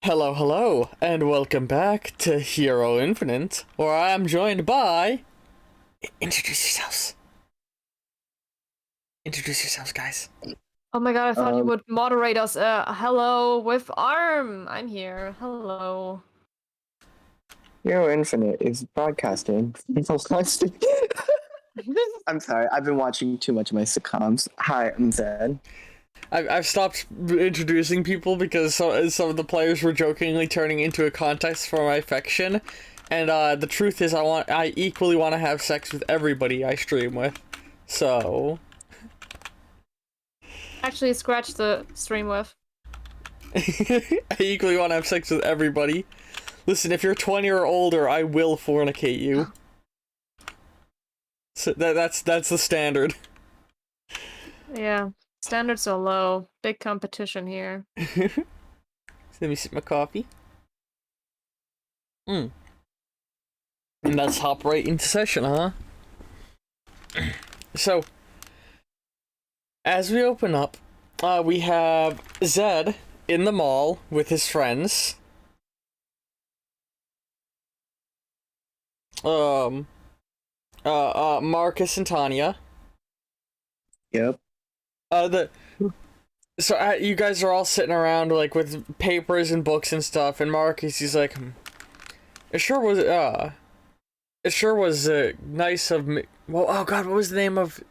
Hello, hello, and welcome back to Hero Infinite, where I am joined by... Introduce yourselves. Introduce yourselves, guys. Oh my god, I thought you Um, would moderate us. Hello with Arm. I'm here. Hello. Hero Infinite is broadcasting. I'm sorry, I've been watching too much of my sitcoms. Hi, I'm Zed. I've stopped introducing people because some of the players were jokingly turning into a contest for my affection, and the truth is I equally want to have sex with everybody I stream with, so... Actually, scratch the stream with. I equally want to have sex with everybody. Listen, if you're 20 or older, I will fornicate you. So that's the standard. Yeah, standards are low. Big competition here. Let me sip my coffee. And let's hop right into session, huh? So, as we open up, we have Zed in the mall with his friends. Marcus and Tanya. Yep. You guys are all sitting around like with papers and books and stuff, and Marcus, he's like, it sure was nice of me. Well, oh god, what was the name of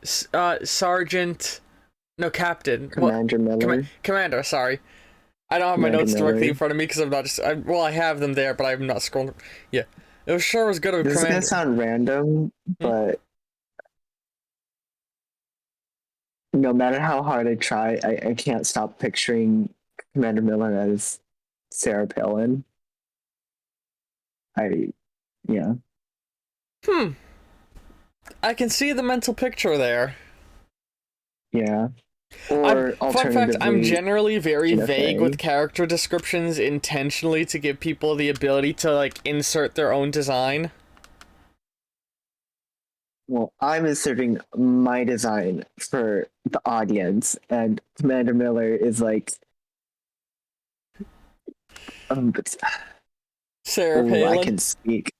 Sergeant? No, Captain. Commander Miller. Commander. Sorry, I don't have my Commander notes directly Miller. in front of me because I'm not just. I have them there, but I'm not scrolling. Yeah, it sure was good of This is Commander. gonna sound random, but no matter how hard I try, I can't stop picturing Commander Miller as Sarah Palin. Yeah. I can see the mental picture there. Yeah. Or Fun fact, I'm alternatively, generally very Tina vague Fey. with character descriptions intentionally to give people the ability to, like, insert their own design. Well, I'm inserting my design for the audience, and Commander Miller is like, but Sarah ooh, I Palin. can speak.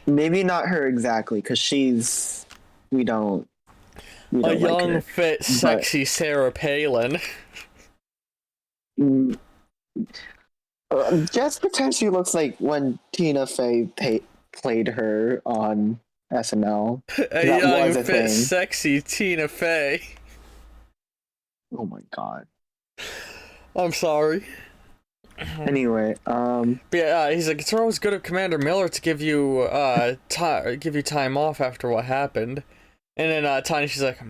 Maybe not her exactly, because we don't A like young, her. fit, sexy Sarah Palin. Mm, just because she looks like when Tina Fey played her on SNL. A That young, was a fit, thing. sexy Tina Fey. Oh my god. I'm sorry. Anyway, But yeah, he's like, it's always good of Commander Miller to give you time off after what happened. And then Tanya, she's like,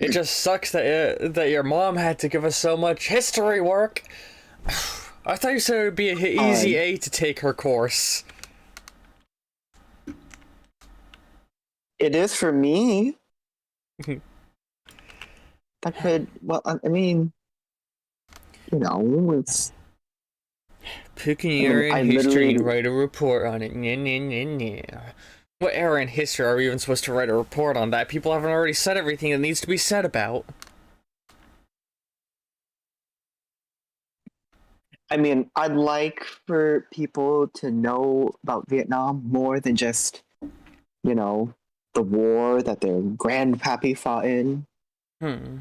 it just sucks that your mom had to give us so much history work. I thought you said it would be an easy A to take her course. it is for me. That could, well, I mean, it's... Pick an era in I history and literally... write a report on it. Nya, nya, nya, nya. What era in history are we even supposed to write a report on that? People haven't already said everything that needs to be said about. I mean, I'd like for people to know about Vietnam more than just, the war that their grandpappy fought in. No,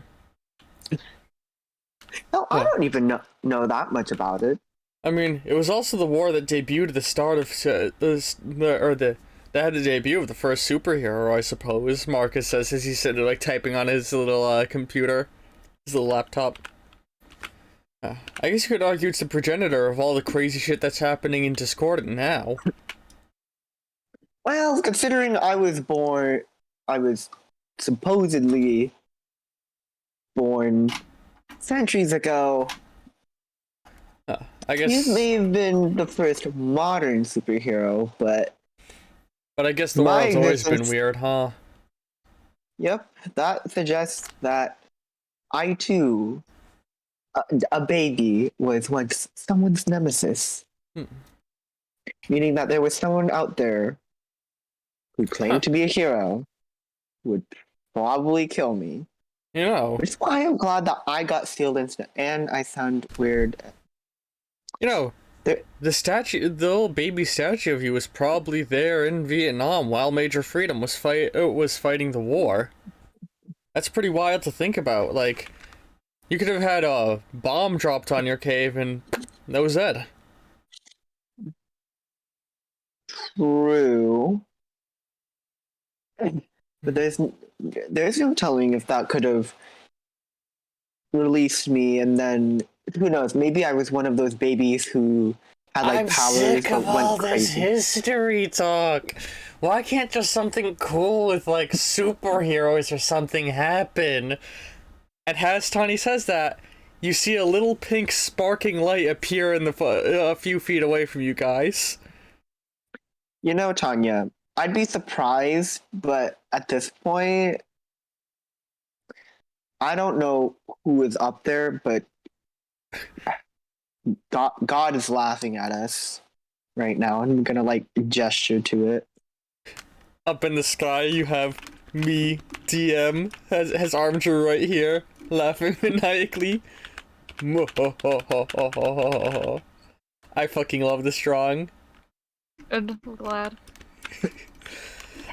I don't even know that much about it. I mean, it was also the war that debuted at the start of that had the debut of the first superhero, I suppose. Marcus says as he's sitting like typing on his little computer, his little laptop. I guess you could argue it's the progenitor of all the crazy shit that's happening in Discordant now. Well, considering I was supposedly born centuries ago. I guess He may have been the first modern superhero, but I guess the world's always been weird, huh? Yep, that suggests that I too, a baby, was once someone's nemesis. Meaning that there was someone out there who claimed to be a hero, who would probably kill me. You know. Which is why I'm glad that I got sealed instant, and I sound weird You know, There- the little baby statue of you was probably there in Vietnam while Major Freedom was fighting the war. That's pretty wild to think about. Like, you could have had a bomb dropped on your cave and that was it. True. But there's no telling if that could have released me, and then who knows? Maybe I was one of those babies who had like I'm powers sick but of all went this crazy. history talk. Why can't just something cool with like superheroes or something happen? And as Tawny says that, you see a little pink sparking light appear in a few feet away from you guys. You know, Tanya, I'd be surprised, but at this point, I don't know who is up there, but God is laughing at us right now. I'm gonna like gesture to it. Up in the sky, you have me, DM, has Armature right here, laughing maniacally. I fucking love the strong. I'm glad.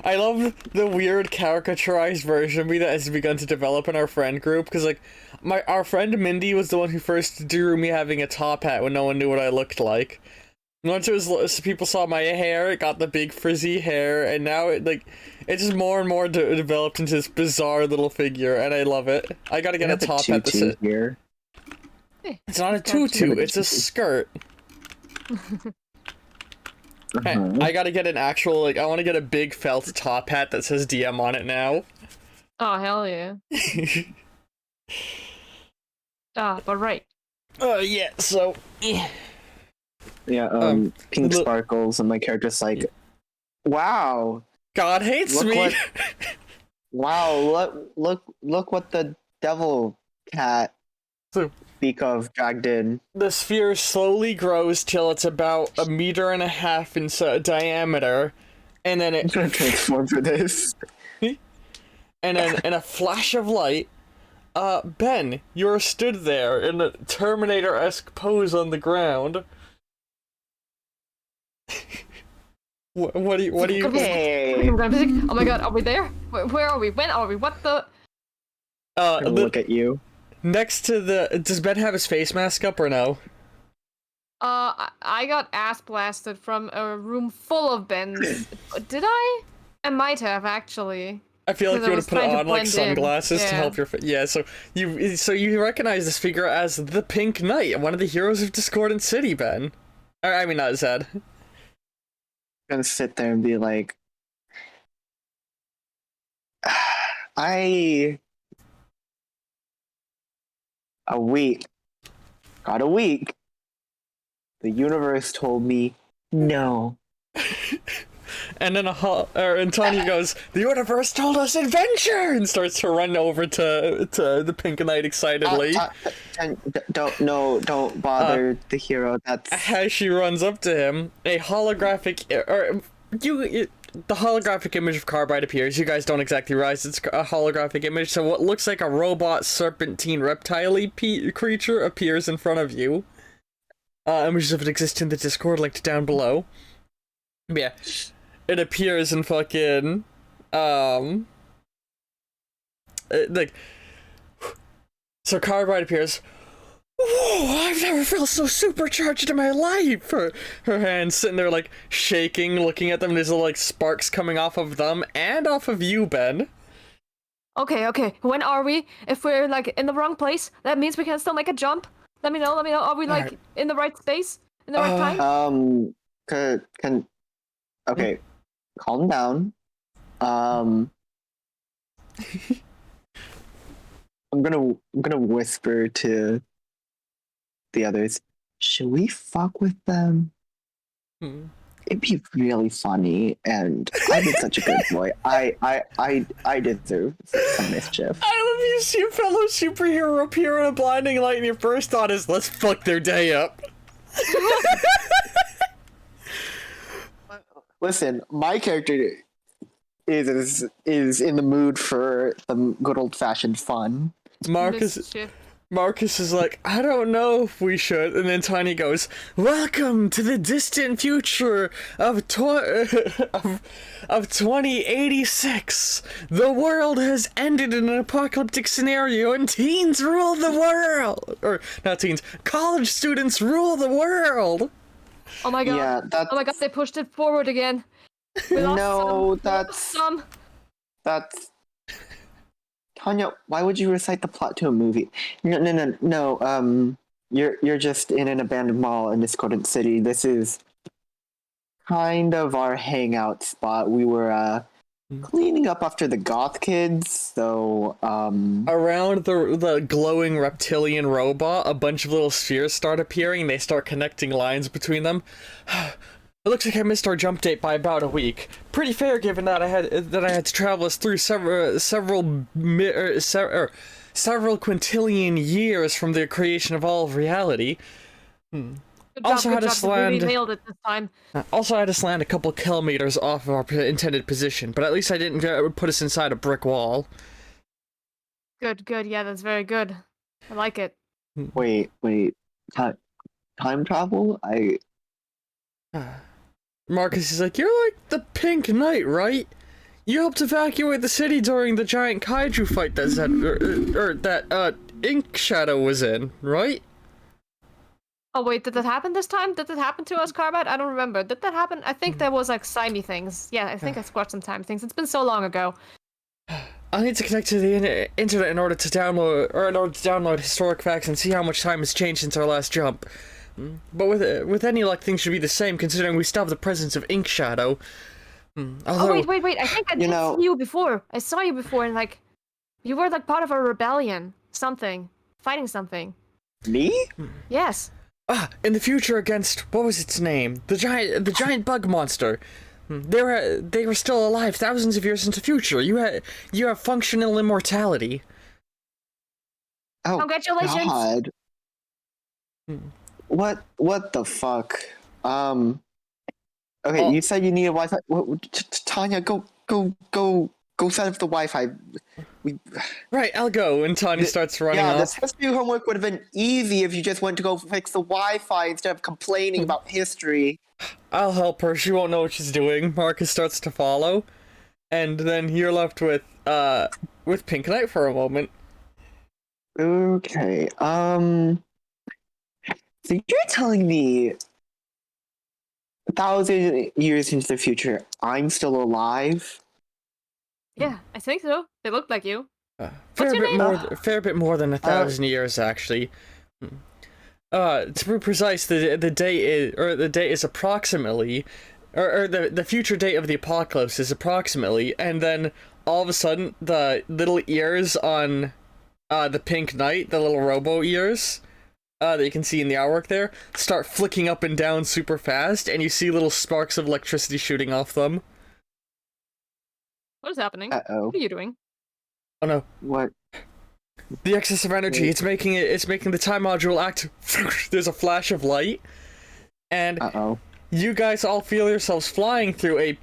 I love the weird caricaturized version of me that has begun to develop in our friend group, because like our friend Mindy was the one who first drew me having a top hat when no one knew what I looked like. Once it was people saw my hair, it got the big frizzy hair, and now it just more and more developed into this bizarre little figure, and I love it. I gotta get a top hat to sit here. It's not a tutu, it's a skirt. I gotta get an actual, I want to get a big felt top hat that says DM on it now. Oh, hell yeah. But right. Yeah, so... Yeah, pink sparkles, and my character's like, wow. God hates me! Wow, look what the devil cat So, speak of dragged in. the sphere slowly grows till it's about 1.5 meters in diameter, and then I'm it... gonna transform for this. And then, in a flash of light, Ben, you're stood there in a Terminator-esque pose on the ground. What do you... Hey, Oh my god, are we there? Where are we? When are we? What the? look at you. Next to the... Does Ben have his face mask up or no? I got ass blasted from a room full of Bens. Did I? I might have, actually. I feel like you would have put on like sunglasses to help your face. Yeah, so you recognize this figure as the Pink Knight, one of the heroes of Discordant City, Ben. I mean, not Zed. I'm gonna sit there and be like, a week. Got a week. The universe told me no. And then and Tanya goes, "The universe told us adventure!" and starts to run over to the Pink Knight excitedly. Don't bother the hero. That's As she runs up to him, a holographic the holographic image of Carbide appears. You guys don't exactly realize it's a holographic image, so what looks like a robot serpentine reptile-y creature appears in front of you. Images of it exist in the Discord linked down below. Yeah. It appears in fucking, so Carbide appears. Whoa, I've never felt so supercharged in my life! Her hands sitting there, like, shaking, looking at them, there's little, like, sparks coming off of them, and off of you, Ben. Okay. When are we? If we're, like, in the wrong place, that means we can still make a jump. Let me know. Are we, like, in the right space? In the right time? Okay. Calm down. I'm gonna whisper to the others. Should we fuck with them? It'd be really funny, and I did such a good boy. I deserve some mischief. I love you see a fellow superhero appear in a blinding light, and your first thought is, let's fuck their day up. Listen, my character is in the mood for some good old fashioned fun. Marcus Marcus is like, I don't know if we should, and then Tiny goes, "Welcome to the distant future of of 2086. The world has ended in an apocalyptic scenario, and teens rule the world." Or not teens, college students rule the world. Oh my god! Yeah, Oh my god! They pushed it forward again. We lost no, some. Some. that's Tanya. Why would you recite the plot to a movie? No. You're just in an abandoned mall in Discordant City. This is kind of our hangout spot. We were cleaning up after the goth kids, so around the glowing reptilian robot, a bunch of little spheres start appearing. They start connecting lines between them. It looks like I missed our jump date by about a week. Pretty fair, given that I had to travel us through several quintillion years from the creation of all of reality. Good Also job, had good to job. You land. really nailed it this time. Also had us land a couple kilometers off of our intended position, but at least I didn't put us inside a brick wall. Good, good. Yeah, that's very good. I like it. wait. Time travel? Marcus is like, "You're like the Pink Knight, right? You helped evacuate the city during the giant kaiju fight that Ink Shadow was in, right?" Oh wait, did that happen this time? Did that happen to us, Carbat? I don't remember. Did that happen? I think there was like slimy things. Yeah, I think I squashed some time things. It's been so long ago. I need to connect to the internet in order to download historic facts and see how much time has changed since our last jump. But with any luck, things should be the same, considering we still have the presence of Ink Shadow. Although, Oh wait! I think I did see you before. I saw you before, and like, you were like part of a rebellion, fighting something. Me? Yes. In the future against, what was its name? The giant bug monster. They were still alive thousands of years into the future. You have functional immortality. Oh, Congratulations. God. What the fuck? Okay, you said you need a Wi-Fi. Tanya, go set up the Wi-Fi. Right, I'll go. And Tanya starts running off. This history homework would have been easy if you just went to go fix the Wi-Fi instead of complaining about history. I'll help her. She won't know what she's doing. Marcus starts to follow, and then you're left with Pink Knight for a moment. Okay. So you're telling me 1,000 years into the future, I'm still alive? Yeah, I think so. They look like you. Fair bit more than 1,000 years, actually. To be precise, the date is approximately, or the future date of the apocalypse is approximately, and then all of a sudden the little ears on the Pink Knight, the little robo ears that you can see in the artwork there, start flicking up and down super fast, and you see little sparks of electricity shooting off them. What is happening? Uh-oh. What are you doing? Oh no. What? The excess of energy, it's making the time module act. There's a flash of light, and you guys all feel yourselves flying through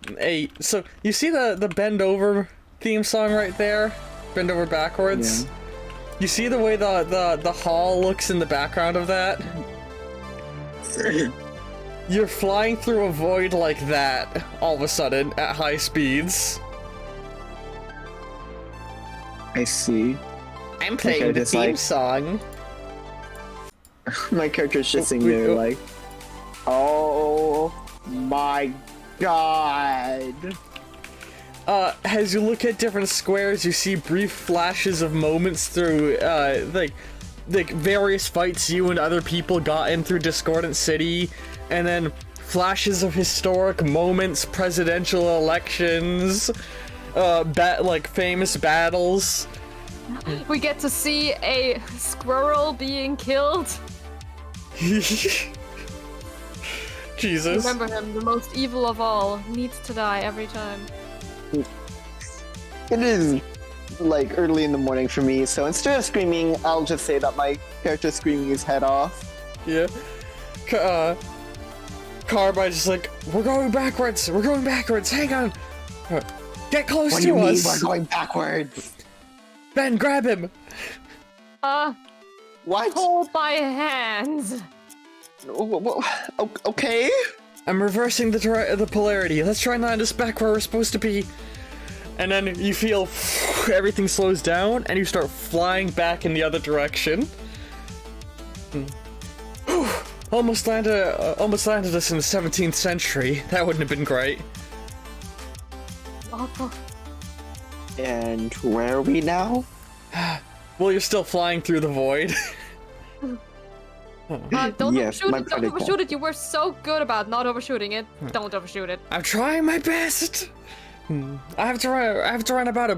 so you see the bend over theme song right there? Bend over backwards? Yeah. You see the way the hall looks in the background of that? You're flying through a void like that all of a sudden at high speeds. I see. I'm playing the theme song. My character's just sitting there like, oh my god. As you look at different squares, you see brief flashes of moments through, like various fights you and other people got in through Discordant City, and then flashes of historic moments, presidential elections, famous battles. We get to see a squirrel being killed. Jesus. Remember him, the most evil of all, needs to die every time. It is like early in the morning for me, so instead of screaming, I'll just say that my character's screaming his head off. Yeah. Carbide's just like, we're going backwards, hang on. Get close What to do you mean us. we're going backwards? Ben, grab him. What? Hold my hands. Okay. I'm reversing the polarity. Let's try and land us back where we're supposed to be. And then you feel everything slows down, and you start flying back in the other direction. Almost landed us in the 17th century. That wouldn't have been great. Awful. And where are we now? Well, you're still flying through the void. Don't Yes, overshoot my it. Don't protocol. overshoot it. You were so good about not overshooting it. Don't overshoot it. I'm trying my best. I have to run about a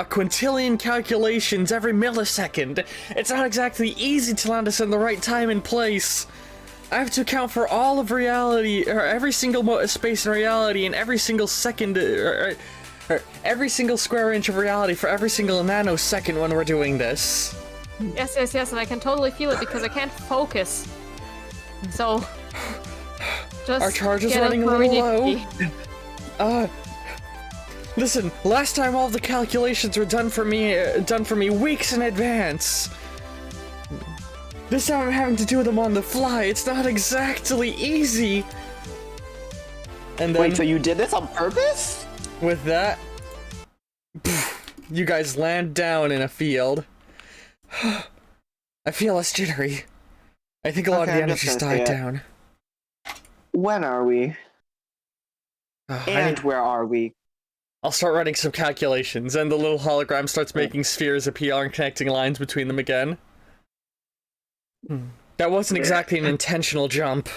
quintillion calculations every millisecond. It's not exactly easy to land us in the right time and place. I have to account for all of reality, or every single space in reality, and every single second, or every single square inch of reality for every single nanosecond when we're doing this. Yes, and I can totally feel it because I can't focus. So, just Our charge is get us running a where we little need to low. be. Listen, last time all the calculations were done for me weeks in advance. This time I'm having to do them on the fly. It's not exactly easy. And then, Wait, so you did this on purpose? with that, you guys land down in a field. I feel less jittery. I think a lot of Okay, the I'm just energy's gonna died say it. down. When are we? And where are we? I'll start running some calculations, and the little hologram starts making spheres appear and connecting lines between them again. That wasn't exactly an intentional jump.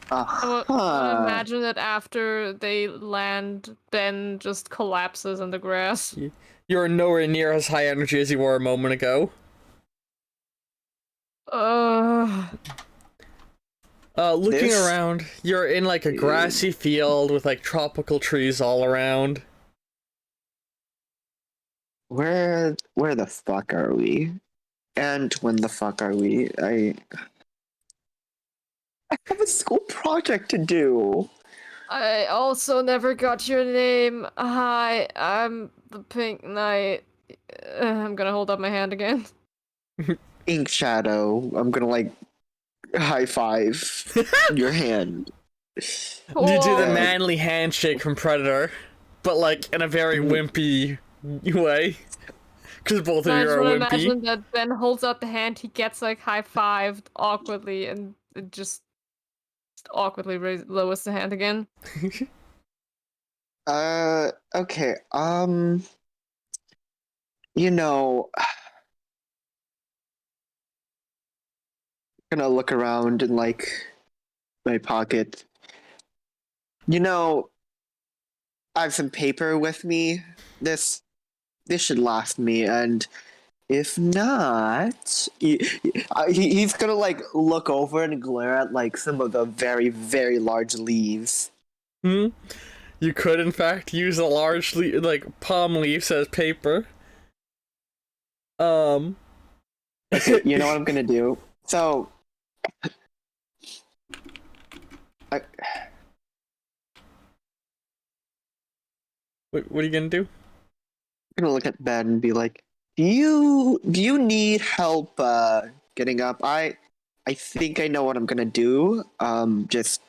I would imagine that after they land, Ben just collapses in the grass. You're nowhere near as high energy as you were a moment ago. Looking This- around, you're in like a grassy field with like tropical trees all around. Where the fuck are we? And when the fuck are we? I have a school project to do. I also never got your name. Hi, I'm the Pink Knight. I'm gonna hold up my hand again. Ink Shadow. I'm gonna like high five your hand. You do the Whoa. manly handshake from Predator, but like in a very wimpy way. Because both of I you just are want to wimpy. imagine that Ben holds out the hand, he gets like high-fived awkwardly, and it just awkwardly lowers the hand again. Okay. You know, gonna look around in like my pocket. You know, I have some paper with me. This should last me, and if not, he's gonna like look over and glare at like some of the very, very large leaves. You could, in fact, use a large like palm leaf as paper. Okay, you know what I'm gonna do? So, What are you gonna do? I'm gonna look at Ben and be like, "Do you need help getting up? I think I know what I'm gonna do. Just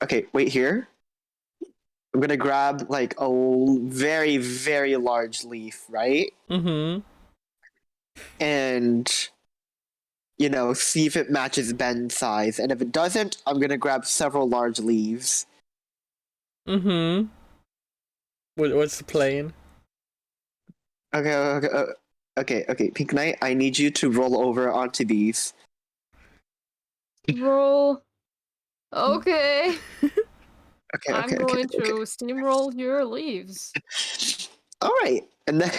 okay. Wait here. I'm gonna grab like a very, very large leaf, right? Mm-hmm. And you know, see if it matches Ben's size. And if it doesn't, I'm gonna grab several large leaves. Mm-hmm. What's the plan? Okay. Pink Knight, I need you to roll over onto these. Roll. Okay. Okay. I'm going to steamroll your leaves. All right, and then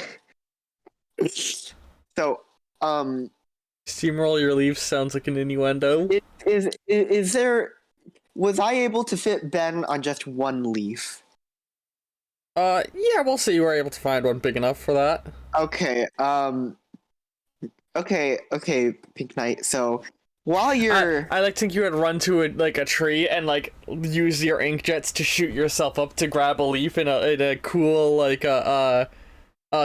so Steamroll your leaves sounds like an innuendo. is there? Was I able to fit Ben on just one leaf? Yeah, we'll see. You were able to find one big enough for that. Okay. Okay, Pink Knight. So while you're I like to think you would run to a tree and like use your ink jets to shoot yourself up to grab a leaf in a cool like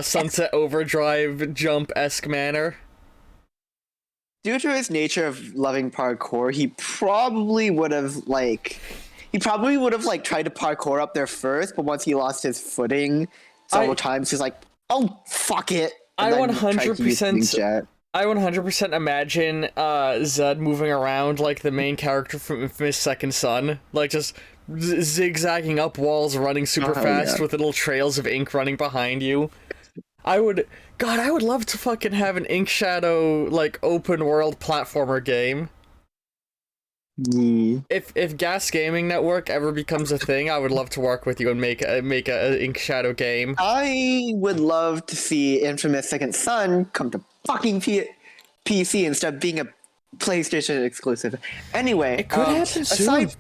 Sunset Overdrive jump-esque manner. Due to his nature of loving parkour, he probably would have tried to parkour up there first, but once he lost his footing several times, he's like, "Oh fuck it!" And I then tried to use Wing Jet. I 100% imagine Zed moving around like the main character from Infamous Second Son, like just zigzagging up walls, running super fast with little trails of ink running behind you. I would love to fucking have an Ink Shadow like open world platformer game. Yeah. If Gas Gaming Network ever becomes a thing, I would love to work with you and make a Ink Shadow game. I would love to see Infamous Second Son come to fucking PC instead of being a PlayStation exclusive. Anyway, it could happen soon.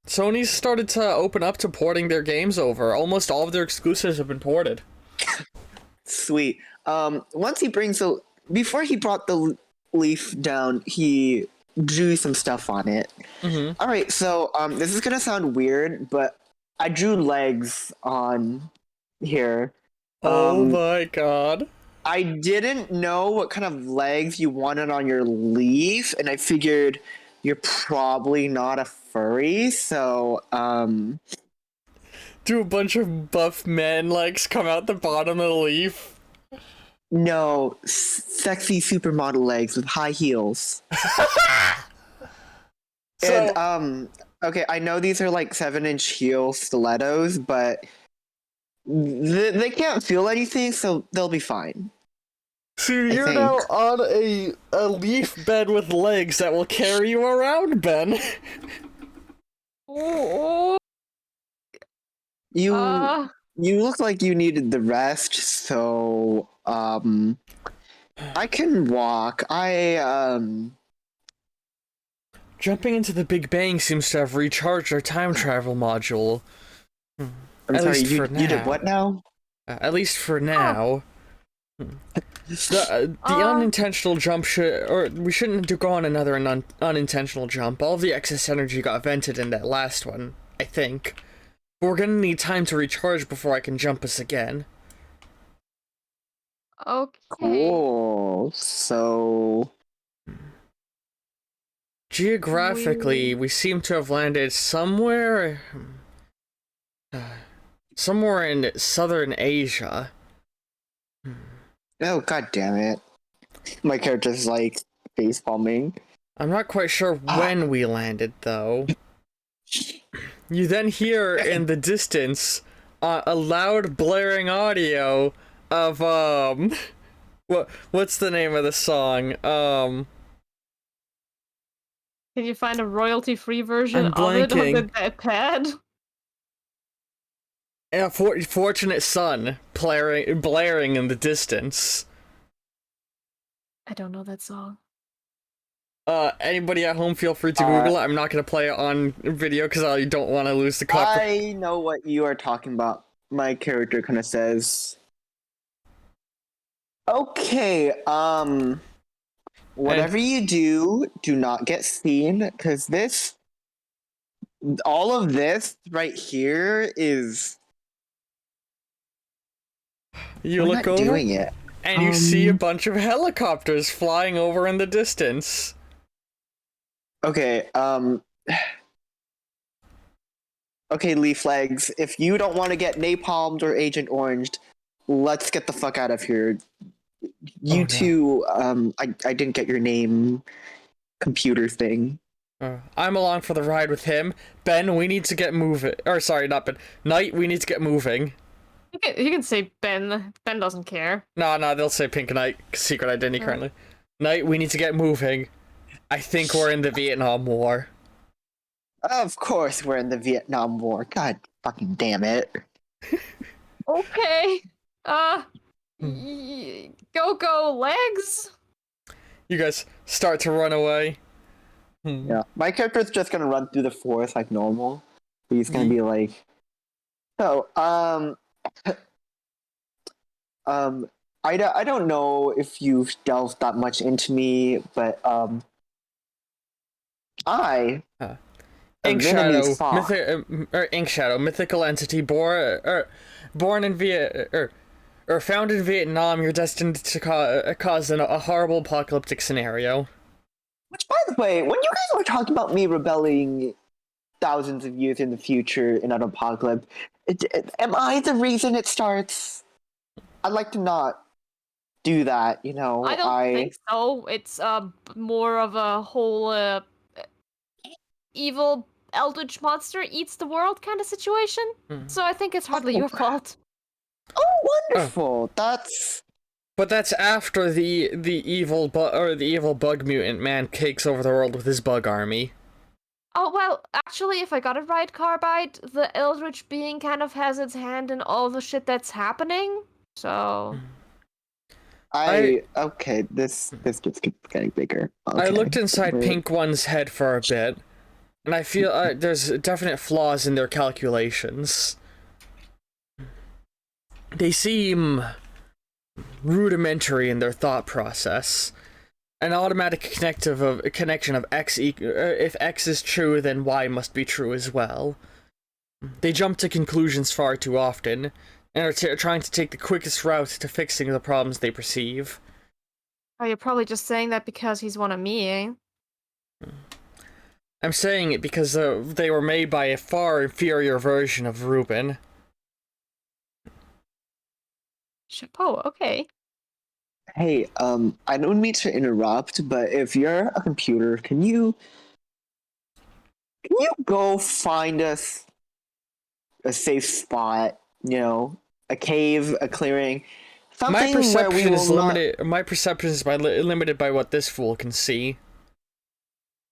Sony's started to open up to porting their games over. Almost all of their exclusives have been ported. Sweet. Before he brought the Leaf down, he drew some stuff on it. Mm-hmm. All right, so this is gonna sound weird, but I drew legs on here. Oh my god. I didn't know what kind of legs you wanted on your Leaf, and I figured you're probably not a furry, so do a bunch of buff man legs come out the bottom of the Leaf? No, sexy supermodel legs with high heels. And okay, I know these are like 7-inch heel stilettos, but they can't feel anything, so they'll be fine. So you're now on a leaf bed with legs that will carry you around, Ben. You look like you needed the rest, so I can walk. Jumping into the Big Bang seems to have recharged our time travel module. I'm sorry, you did what now? At least for now. The unintentional jump we shouldn't go on another unintentional jump. All of the excess energy got vented in that last one, I think. But we're gonna need time to recharge before I can jump us again. Okay. Cool. So geographically, we seem to have landed somewhere in southern Asia. Oh, god damn it. My character's like face palming. I'm not quite sure when we landed, though. You then hear in the distance a loud blaring audio of what's the name of the song? Can you find a royalty-free version of it on the iPad? A Fortunate Son blaring in the distance. I don't know that song. Anybody at home, feel free to Google it. I'm not gonna play it on video because I don't want to lose the copyright. I know what you are talking about. My character kind of says, "Okay, whatever you do not get seen, because all of this right here is." You look over, doing it. And you see a bunch of helicopters flying over in the distance. Okay, okay, Leaf Legs, if you don't want to get napalmed or Agent Oranged, let's get the fuck out of here. You two, I didn't get your name, computer thing. I'm along for the ride with him. Ben, we need to get moving. Or sorry, not Ben. Knight, we need to get moving. You can say Ben. Ben doesn't care. No, they'll say Pink Knight, secret identity currently. Knight, we need to get moving. I think we're in the Vietnam War. Of course we're in the Vietnam War. God fucking damn it. Okay. Go legs. You guys start to run away. Yeah, my character's just gonna run through the forest like normal. He's gonna be like, so, I don't know if you've delved that much into me, but Ink Shadow, mythical entity born in Or found in Vietnam, you're destined to cause a horrible apocalyptic scenario. Which, by the way, when you guys were talking about me rebelling thousands of years in the future in an apocalypse, am I the reason it starts? I'd like to not do that, you know. I don't think so. It's more of a whole evil eldritch monster eats the world kind of situation. So I think it's hardly your fault. Oh, wonderful! But that's after the evil bug mutant man takes over the world with his bug army. Oh, well, actually, if I got it right, Carbide, the eldritch being kind of has its hand in all the shit that's happening. So okay, this just keeps getting bigger. Okay. I looked inside Pink One's head for a bit, and I feel there's definite flaws in their calculations. They seem rudimentary in their thought process. An automatic connection of x if x is true, then y must be true as well. They jump to conclusions far too often, and are trying to take the quickest route to fixing the problems they perceive. Oh, you're probably just saying that because he's one of me, eh? I'm saying it because they were made by a far inferior version of Ruben. Chapeau, okay. Hey, I don't mean to interrupt, but if you're a computer, can you go find us a safe spot? You know, a cave, a clearing, something My perception where we will is limited. My perception is limited by what this fool can see.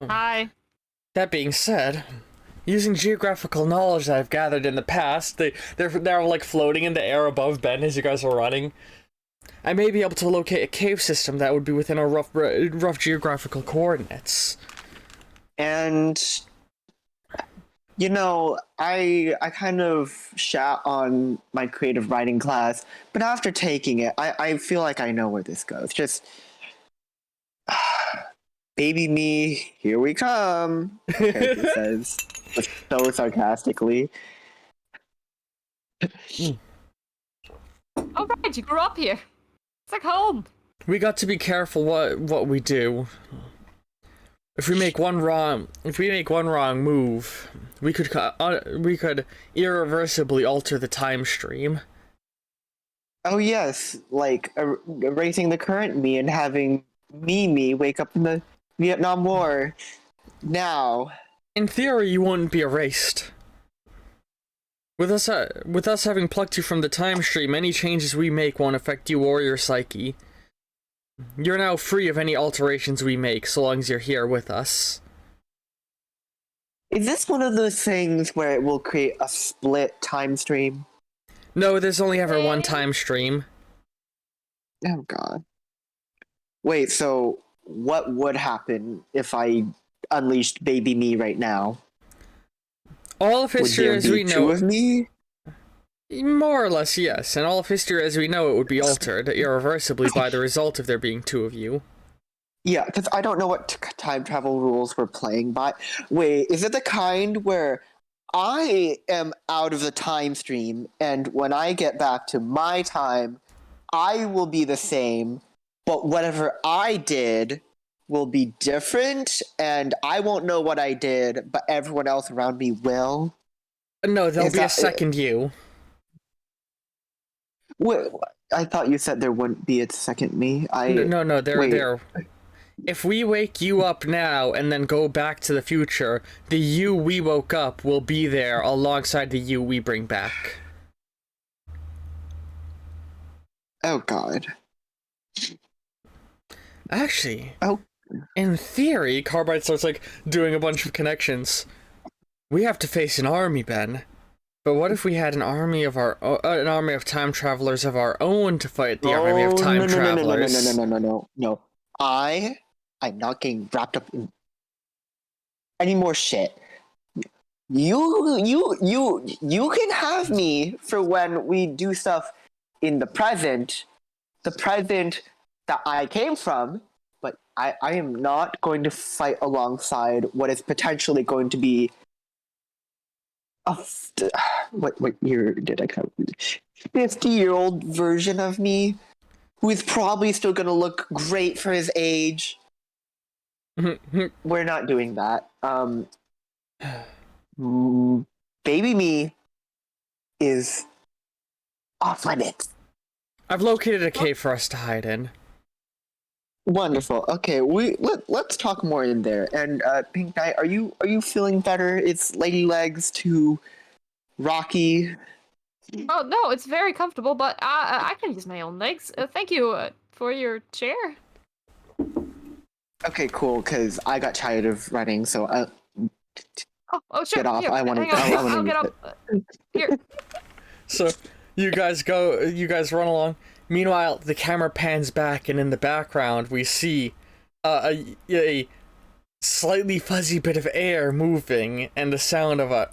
Hi. That being said, using geographical knowledge that I've gathered in the past, they're like floating in the air above Ben as you guys are running. I may be able to locate a cave system that would be within our rough geographical coordinates. And you know, I kind of shat on my creative writing class, but after taking it, I feel like I know where this goes. Just baby me, here we come, the character says, so sarcastically. Oh, right, you grew up here. It's like home. We got to be careful what we do. If we make one wrong move, we could irreversibly alter the time stream. Oh yes, like erasing the current me and having me wake up in the Vietnam War. Now, in theory, you wouldn't be erased. With us having plucked you from the time stream, any changes we make won't affect you or your psyche. You're now free of any alterations we make, so long as you're here with us. is this one of those things where it will create a split time stream? No, there's only ever one time stream. Oh god. Wait, so what would happen if I unleashed baby me right now? All of history as we know. Two of me? More or less, yes. And all of history as we know it would be altered irreversibly by the result of there being two of you. Yeah, because I don't know what time travel rules we're playing by. Wait, is it the kind where I am out of the time stream, and when I get back to my time, I will be the same, but whatever I did will be different, and I won't know what I did, but everyone else around me will? No, there'll be a second you. Wait, I thought you said there wouldn't be a second me. No, they're there. If we wake you up now and then go back to the future, the you we woke up will be there alongside the you we bring back. Oh god. Actually, Oh. In theory, Carbide starts like doing a bunch of connections. We have to face an army, Ben. But what if we had an army of time travelers of our own to fight the army of time travelers? No. I'm not getting wrapped up in any more shit. You can have me for when we do stuff in the present that I came from, but I am not going to fight alongside what is potentially going to be what year did I come? 50-year-old version of me who is probably still gonna look great for his age. We're not doing that. Baby me is off limits. I've located a cave for us to hide in. Wonderful. Okay, let's talk more in there. And Pink Knight, are you feeling better? It's Lady Legs too rocky. Oh no, it's very comfortable, but I can use my own legs. Thank you for your chair. Okay, cool. Because I got tired of running, so Oh sure. get off. Here, I want to. I'll get up. Here. So you guys run along. Meanwhile, the camera pans back, and in the background we see a slightly fuzzy bit of air moving, and the sound of a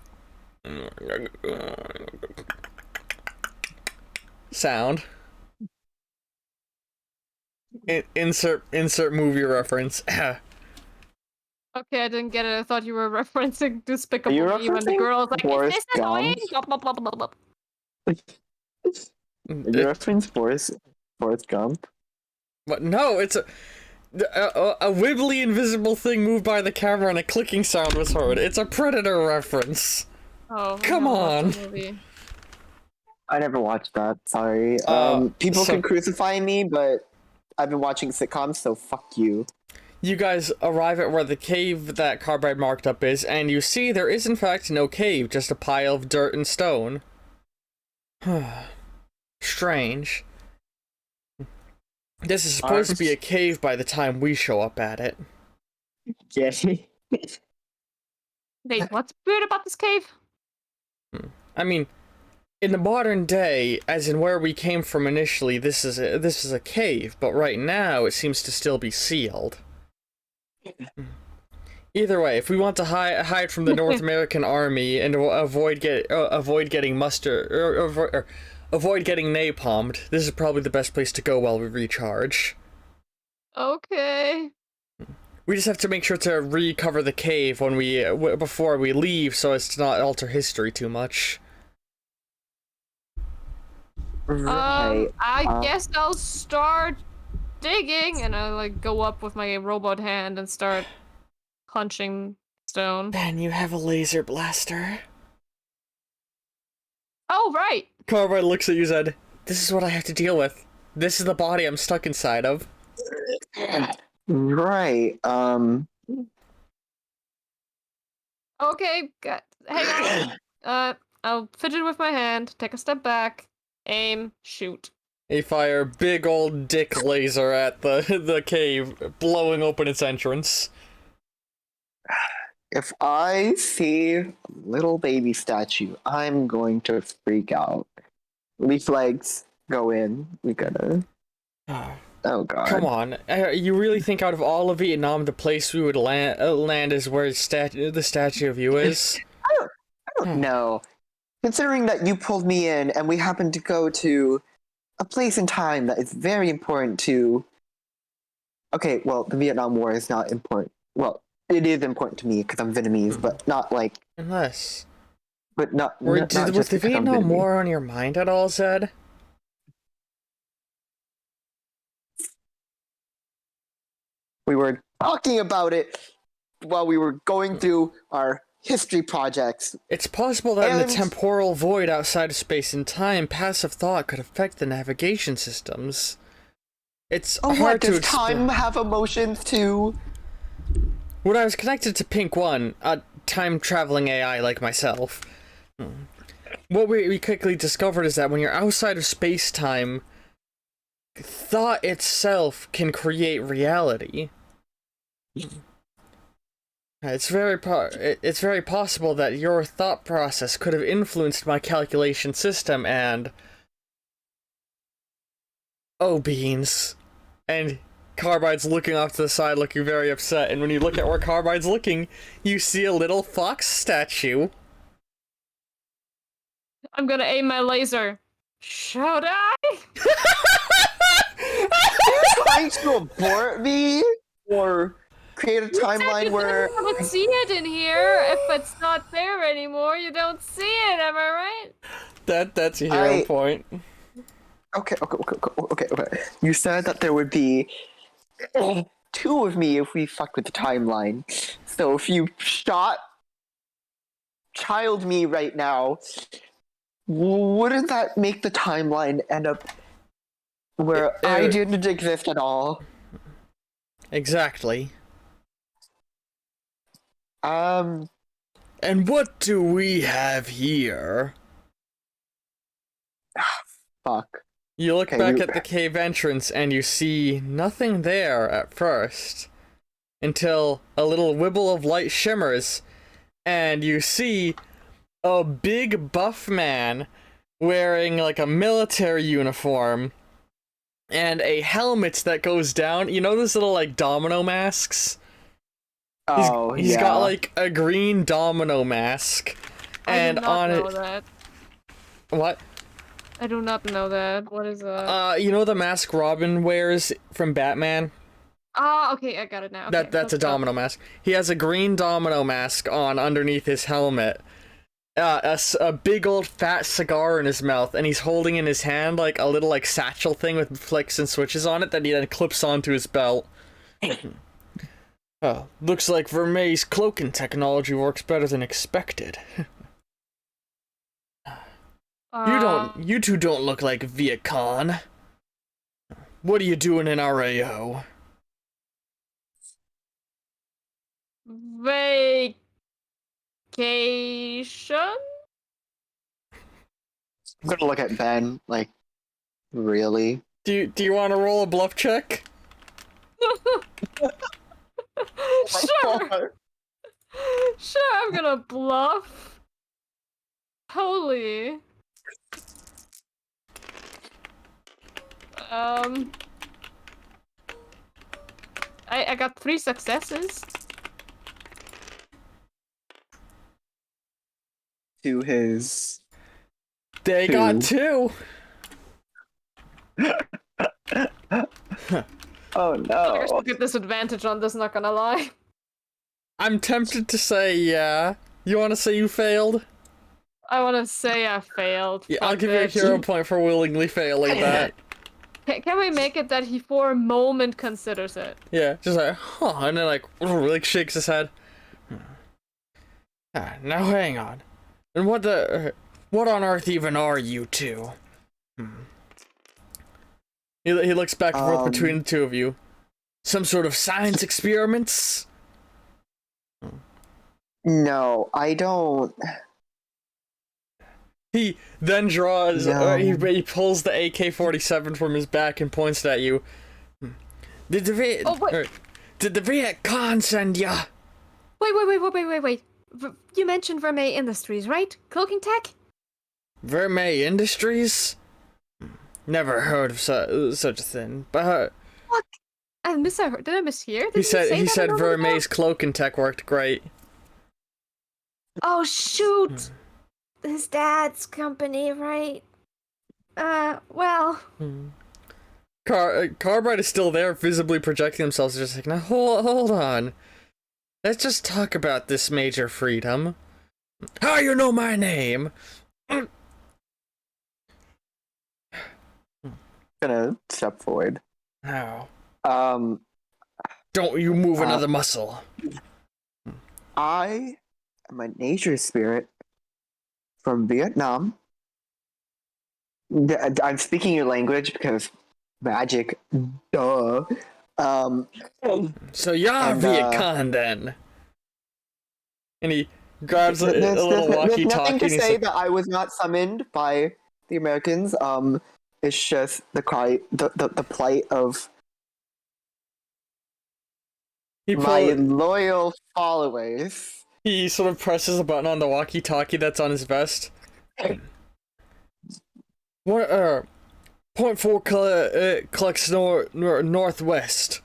sound. Insert movie reference. Okay, I didn't get it. I thought you were referencing Despicable Are Me you when the referencing girl's like, Forrest "Is this annoying?" Gump? Blah, blah, blah, blah, blah. You reference Forrest Gump? But no, it's a wibbly invisible thing moved by the camera and a clicking sound was heard. It's a Predator reference. Oh, Come on. I never watched that. Sorry. People so- can crucify me, but I've been watching sitcoms, so fuck you. You guys arrive at where the cave that Carbide marked up is, and you see there is in fact no cave, just a pile of dirt and stone. Strange. This is supposed to be a cave by the time we show up at it. Yeah. Wait, what's weird about this cave? I mean, in the modern day, as in where we came from initially, this is a cave, but right now it seems to still be sealed. Either way, if we want to hide from the North American Army and avoid getting avoid getting napalmed, this is probably the best place to go while we recharge. Okay. We just have to make sure to recover the cave when before we leave, so as to not alter history too much. Right. I guess I'll start digging, and I like go up with my robot hand and start punching stone. Ben, you have a laser blaster. Oh right. Carbide looks at you and said, "This is what I have to deal with. This is the body I'm stuck inside of." Right. Okay. Hang on. I'll fidget with my hand. Take a step back. Aim. Shoot. They fire big old dick laser at the cave, blowing open its entrance. If I see a little baby statue, I'm going to freak out. Leaf legs, go in. We gotta. Oh god. Come on, you really think out of all of Vietnam, the place we would land is where the statue of you is? I don't know. Considering that you pulled me in and we happened to go to a place in time that is very important to... Okay, well, the Vietnam War is not important. Well, it is important to me because I'm Vietnamese, but not like... Unless... But not... Was the Vietnam War on your mind at all, Zed? We were talking about it while we were going through our history projects. It's possible that in the temporal void outside of space and time, passive thought could affect the navigation systems. It's hard to explain. Does time have emotions too? When I was connected to Pink One, a time-traveling AI like myself, what we quickly discovered is that when you're outside of space-time, thought itself can create reality. It's very possible that your thought process could have influenced my calculation system and... Oh, beans. And Carbide's looking off to the side looking very upset, and when you look at where Carbide's looking, you see a little fox statue. I'm gonna aim my laser. Should I? Are you trying to abort me? Or create a timeline where... You don't see it in here. If it's not there anymore, you don't see it, am I right? That's a hero point. Okay. You said that there would be two of me if we fucked with the timeline. So if you shot child me right now, wouldn't that make the timeline end up where I didn't exist at all? Exactly. Um. And what do we have here? Fuck. You look back at the cave entrance and you see nothing there at first, until a little wibble of light shimmers, and you see a big buff man wearing like a military uniform and a helmet that goes down. You know those little like domino masks? He's got like a green domino mask, and on it. That. What? I do not know that. What is that? You know the mask Robin wears from Batman? Ah, okay, I got it now. Okay, That's a domino mask. He has a green domino mask on underneath his helmet. A big old fat cigar in his mouth, and he's holding in his hand like a little like satchel thing with flicks and switches on it that he then clips onto his belt. Oh, looks like Vermeil's cloaking technology works better than expected. You two don't look like Viet Con. What are you doing in RAO? Vacation? I'm gonna look at Ben, like, really? Do you want to roll a bluff check? Sure. Sure, I'm gonna bluff. Totally. I got 3 successes. To his... They got 2. Oh no. I guess we'll get disadvantage on this, not gonna lie. I'm tempted to say yeah. You want to say you failed? I want to say I failed. Yeah, I'll give you a hero point for willingly failing that. Can we make it that he for a moment considers it? Yeah, just like, huh, and then like shakes his head. Now hang on. And what on earth even are you two? He looks back and forth between the two of you. Some sort of science experiments? No, I don't. He then draws. He pulls the AK-47 from his back and points it at you. Did the Viet Con send ya? Wait. You mentioned Vermeil Industries, right? Cloaking tech? Vermeil Industries? Never heard of such a thing. But what? Did I mishear? He said Vermeil's cloaking tech worked great. Oh shoot! His dad's company, right? Well. Carbide is still there, visibly projecting themselves. Just like, now hold on. Let's just talk about this Major Freedom. How you know my name? Gonna step forward. How? Don't you move another muscle. I am a nature spirit from Vietnam. I'm speaking your language because magic. Duh. So you're Viet Con then. And he grabs a little walkie-talkie. There's nothing to say that I was not summoned by the Americans. It's just the plight of my loyal followers. He sort of presses a button on the walkie-talkie that's on his vest. What? 0.4 clicks northwest.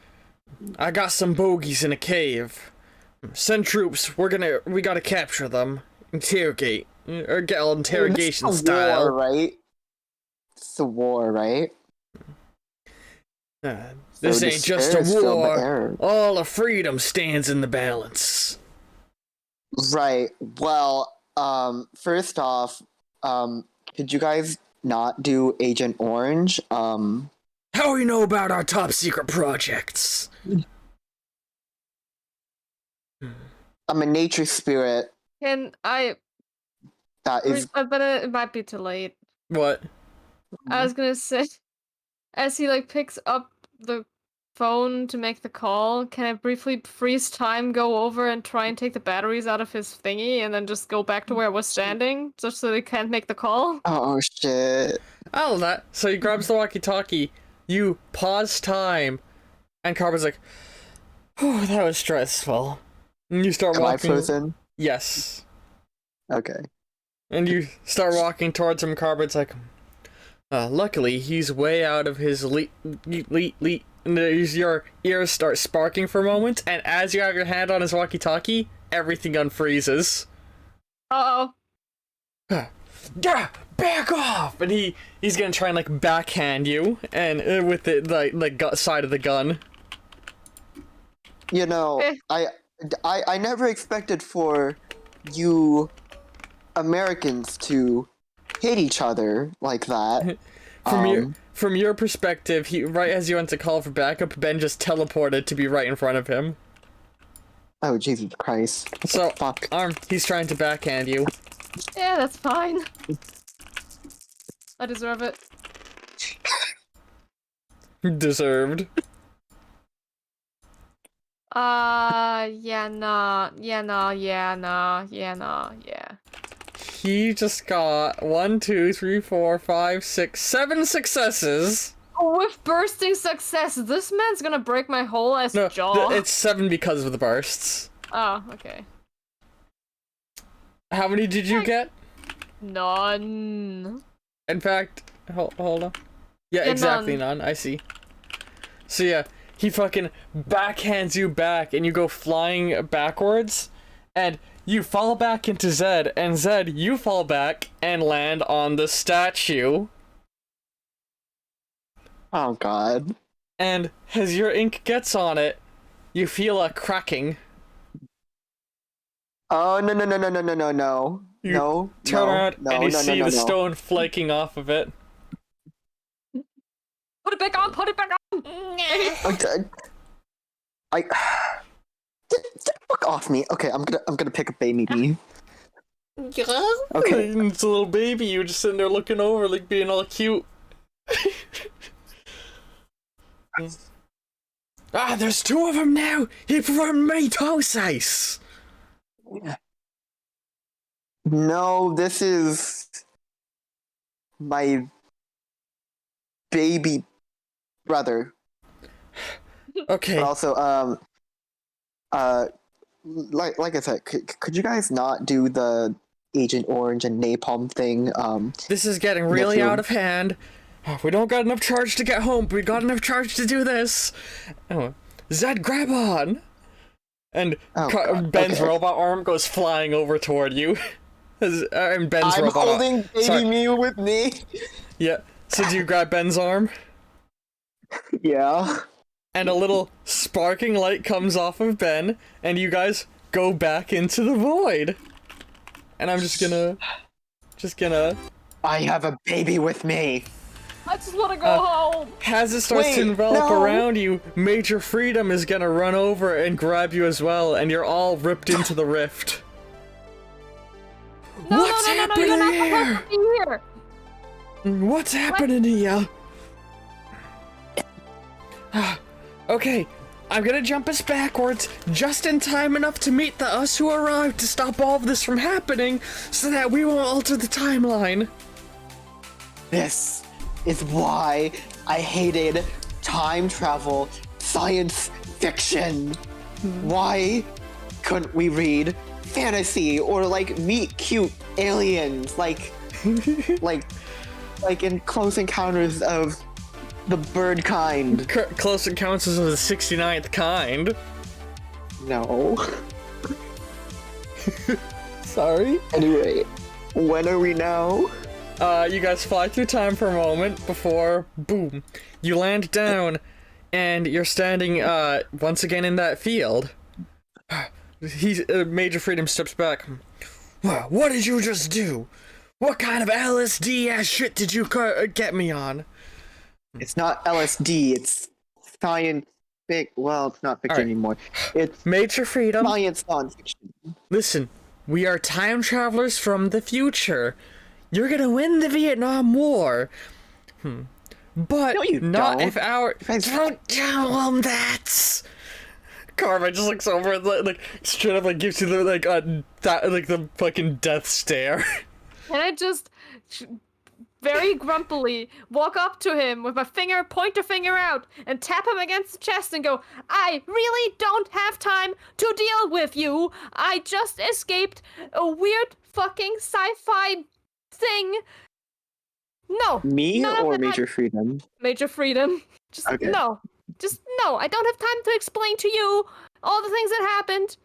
I got some bogeys in a cave. Send troops. We gotta capture them. Interrogate. Or get all interrogation style. War, right? It's a war, right? This ain't just a war. All of freedom stands in the balance. Right. Well, first off, Could you guys not do Agent Orange? How do you know about our top secret projects? I'm a nature spirit Can I? that is. But it might be too late. What? I was gonna say, as he like picks up the phone to make the call, can I briefly freeze time, go over and try and take the batteries out of his thingy, and then just go back to where I was standing, just so they can't make the call? Oh shit! I love that. So he grabs the walkie-talkie, you pause time, and Carver's like, "Oh, that was stressful." And you start Am I walking. frozen? Yes. Okay. And you start walking towards him. Carver's like, luckily he's way out of his and your ears start sparking for a moment, and as you have your hand on his walkie-talkie, everything unfreezes. Uh-oh. Yeah, back off! And he's gonna try and like backhand you, and with the side of the gun. You know, I never expected for you Americans to hate each other like that. From your perspective, he right as you went to call for backup, Ben just teleported to be right in front of him. Oh Jesus Christ! So Fuck. He's trying to backhand you. Yeah, that's fine. I deserve it. Deserved. Yeah, nah. He just got 1, 2, 3, 4, 5, 6, 7 successes. With bursting success, this man's gonna break my whole ass jaw. It's 7 because of the bursts. Oh, okay. How many did you get? None. In fact, hold on. Yeah, exactly none. I see. So yeah, he fucking backhands you back, and you go flying backwards, and you fall back into Zed, and Zed, you fall back and land on the statue. Oh God. And as your ink gets on it, you feel a cracking. Oh no! You No! turn around and you see the no. stone flaking off of it. Put it back on! Put it back on! I get fuck off me. Okay, I'm gonna pick a baby me. Okay. Okay. It's a little baby, you just sitting there looking over, like being all cute. There's 2 of them now! He preferred mitosis! No, this is my baby brother. Okay. But also, like I said, could you guys not do the Agent Orange and Napalm thing? This is getting really out of hand. We don't got enough charge to get home, but we got enough charge to do this. Oh, Zed, grab on! And Ben's robot arm goes flying over toward you. And Ben's I'm robot holding baby me with me. Yeah. So do you grab Ben's arm? Yeah. And a little sparking light comes off of Ben, and you guys go back into the void. And I'm just gonna... I have a baby with me. I just wanna go home! As it starts to envelop around you, Major Freedom is gonna run over and grab you as well, and you're all ripped into the rift. What's happening you're not here? supposed to be here! What's happening here? Okay, I'm gonna jump us backwards, just in time enough to meet the us who arrived to stop all of this from happening, so that we won't alter the timeline. This is why I hated time travel science fiction. Why couldn't we read fantasy or like meet cute aliens like in Close Encounters of the Bird Kind? Close Encounters of the 69th Kind. No. Sorry. Anyway, when are we now? You guys fly through time for a moment before, boom, you land down, and you're standing, once again in that field. Major Freedom steps back. What did you just do? What kind of LSD ass shit did you get me on? It's not LSD. It's science. Well, it's not fiction Alright. anymore. It's Major Freedom, science nonfiction. listen, we are time travelers from the future. You're gonna win the Vietnam War. But No, you not don't. if our... Don't tell them that! Carver just looks over and like straight up like gives you the the fucking death stare. Can I just very grumpily walk up to him with my pointer finger out, and tap him against the chest and go, I really don't have time to deal with you. I just escaped a weird fucking sci-fi thing. No. Me none of or that. Major Freedom? Major Freedom. Just Okay. no. Just no. I don't have time to explain to you all the things that happened.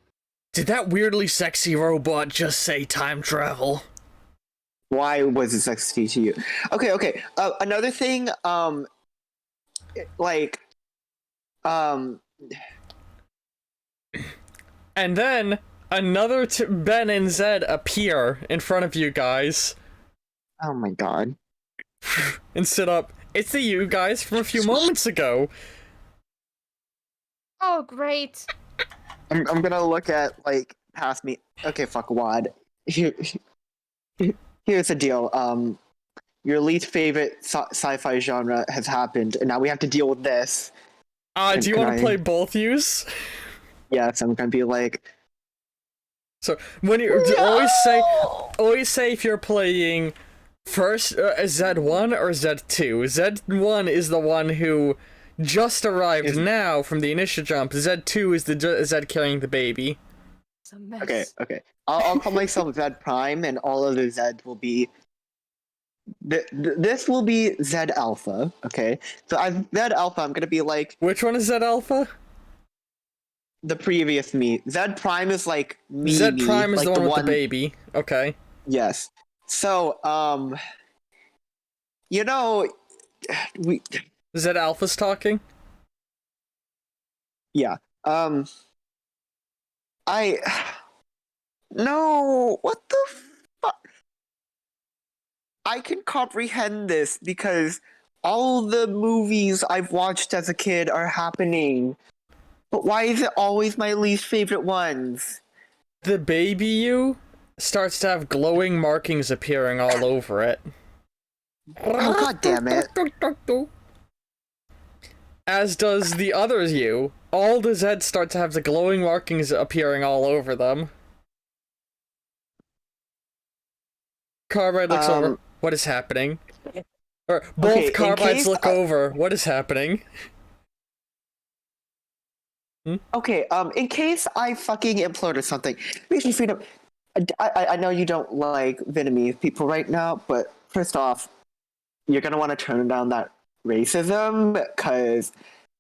Did that weirdly sexy robot just say time travel? Why was it sexy to you? Okay. Another thing, And then another Ben and Zed appear in front of you guys oh my god. and sit up. It's the you guys from a few moments ago. Oh, great. I'm gonna look at past me. Okay, fuck Wad. Here's the deal. Your least favorite sci-fi genre has happened, and now we have to deal with this. Do you want to play both yous? Yes, I'm gonna be like. So when you always say if you're playing first Z1 or Z2. Z1 is the one who just arrived now from the initial jump. Z2 is the Zed carrying the baby. It's a mess. Okay. I'll call myself Zed Prime, and all of the Zed will be. This will be Zed Alpha. Okay, so as Zed Alpha, I'm gonna be like. Which one is Zed Alpha? The previous me. Zed Prime is like me. Zed Prime is the one with the baby. Okay. Yes. So, we. Zed Alpha's talking? Yeah. No, what the fuck? I can comprehend this because all the movies I've watched as a kid are happening. But why is it always my least favorite ones? The baby you starts to have glowing markings appearing all over it. Oh, god damn it. As does the other you. All the Zeds start to have the glowing markings appearing all over them. Carbide looks over. What is happening? Or both Carbides look over. What is happening? Okay, in case I fucking implode or something, Major Freedom, I know you don't like Vietnamese people right now, but first off, you're gonna want to turn down that racism, because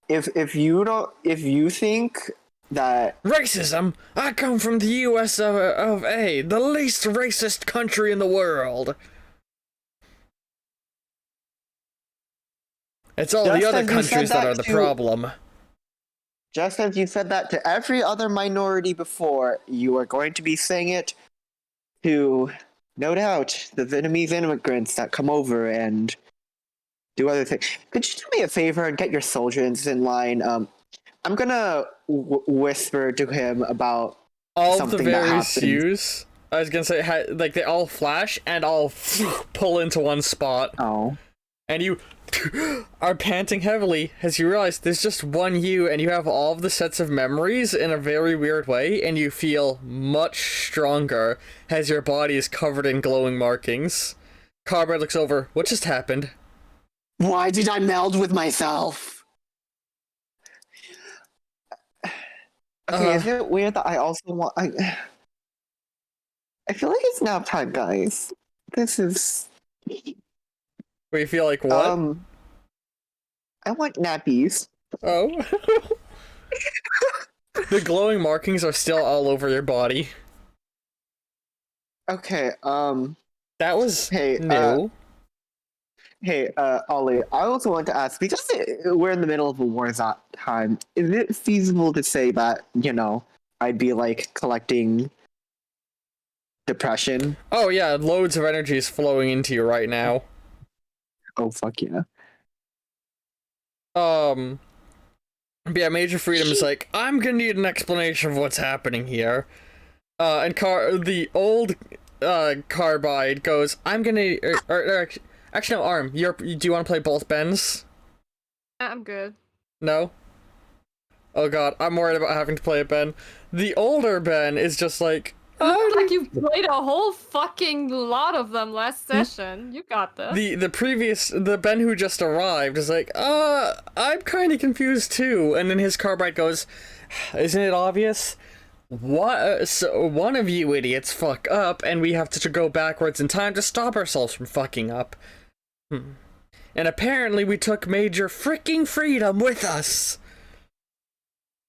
if you think that racism, I come from the U.S. of A, the least racist country in the world. It's all the other countries that are the problem. Just as you said that to every other minority before, you are going to be saying it to, no doubt, the Vietnamese immigrants that come over and do other things. Could you do me a favor and get your soldiers in line? I'm gonna whisper to him about all something the various U's. I was gonna say, like, they all flash and all pull into one spot. Oh. And you are panting heavily as you realize there's just one you, and you have all of the sets of memories in a very weird way, and you feel much stronger as your body is covered in glowing markings. Carbide looks over. What just happened? Why did I meld with myself? Okay, is it weird that I also want... I feel like it's nap time, guys. This is... Where you feel like what? I want nappies. Oh. The glowing markings are still all over your body. Okay, that was new. Ollie, I also want to ask, because we're in the middle of a war time, is it feasible to say that, I'd be, like, collecting depression. Oh yeah, loads of energy is flowing into you right now. Oh fuck yeah. But yeah, Major Freedom is like, I'm gonna need an explanation of what's happening here. And the old Carbide goes, I'm gonna actually no, Arm, do you want to play both Bens? I'm good. No? Oh god, I'm worried about having to play a Ben. The older Ben is just like, Like you played a whole fucking lot of them last session. You got this. the Ben who just arrived is like, I'm kind of confused too. And then his Carbide goes, isn't it obvious? What? So one of you idiots fuck up, and we have to go backwards in time to stop ourselves from fucking up. And apparently we took Major freaking Freedom with us.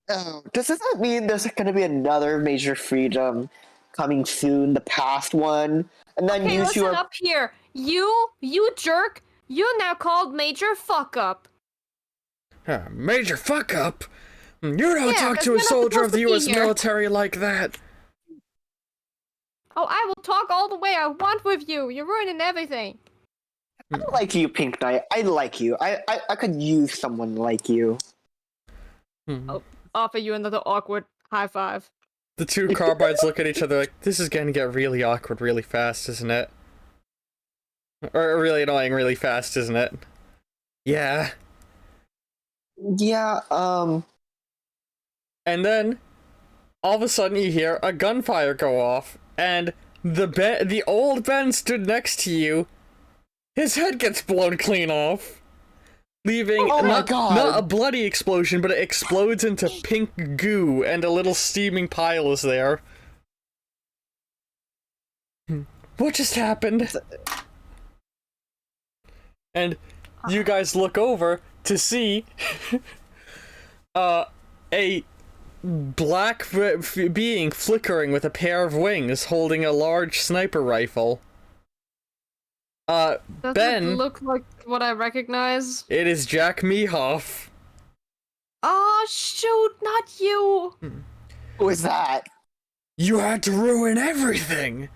Oh, does that mean there's gonna be another Major Freedom coming soon? The past one, and then Okay, you two listen are. up here. You jerk. You now called Major Fuck Up. Major fuck up? You don't Yeah, talk 'cause to a you're not soldier of supposed the to be U.S. here. military like that. Oh, I will talk all the way I want with you. You're ruining everything. I like you, Pink Knight. I like you. I could use someone like you. Oh, offer you another awkward high five. The two Carbides look at each other like, this is gonna get really awkward really fast, isn't it? Or really annoying really fast, isn't it? Yeah. Yeah. And then, all of a sudden you hear a gunfire go off, and the old Ben stood next to you, his head gets blown clean off, leaving Oh my not God. a bloody explosion, but it explodes into pink goo, and a little steaming pile is there. What just happened? And you guys look over to see a black being flickering with a pair of wings holding a large sniper rifle. Does Ben, it look like what I recognize? it is Jack Mehoff. Oh shoot, not you! Who is that? You had to ruin everything.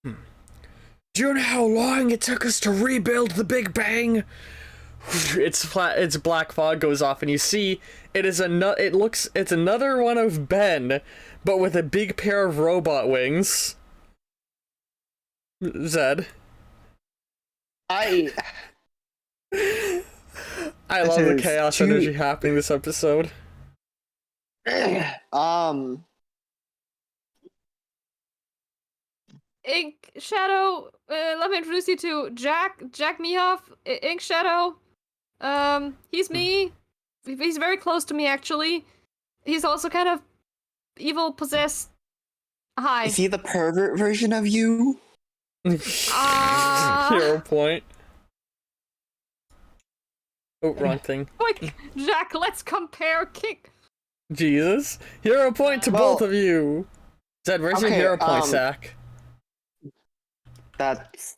Do you know how long it took us to rebuild the Big Bang? It's black fog goes off, and you see it's another one of Ben, but with a big pair of robot wings. Zed. I love the is chaos too- energy happening this episode. Ink Shadow, let me introduce you to Jack Mehoff, Ink Shadow. He's me. He's very close to me, actually. He's also kind of evil, possessed. Hi. Is he the pervert version of you? Hero point. Oh, wrong thing. Quick, Jack, let's compare kick. Jesus. Hero point to Well, both of you. Zed, where's your okay, hero point, Zach? That's.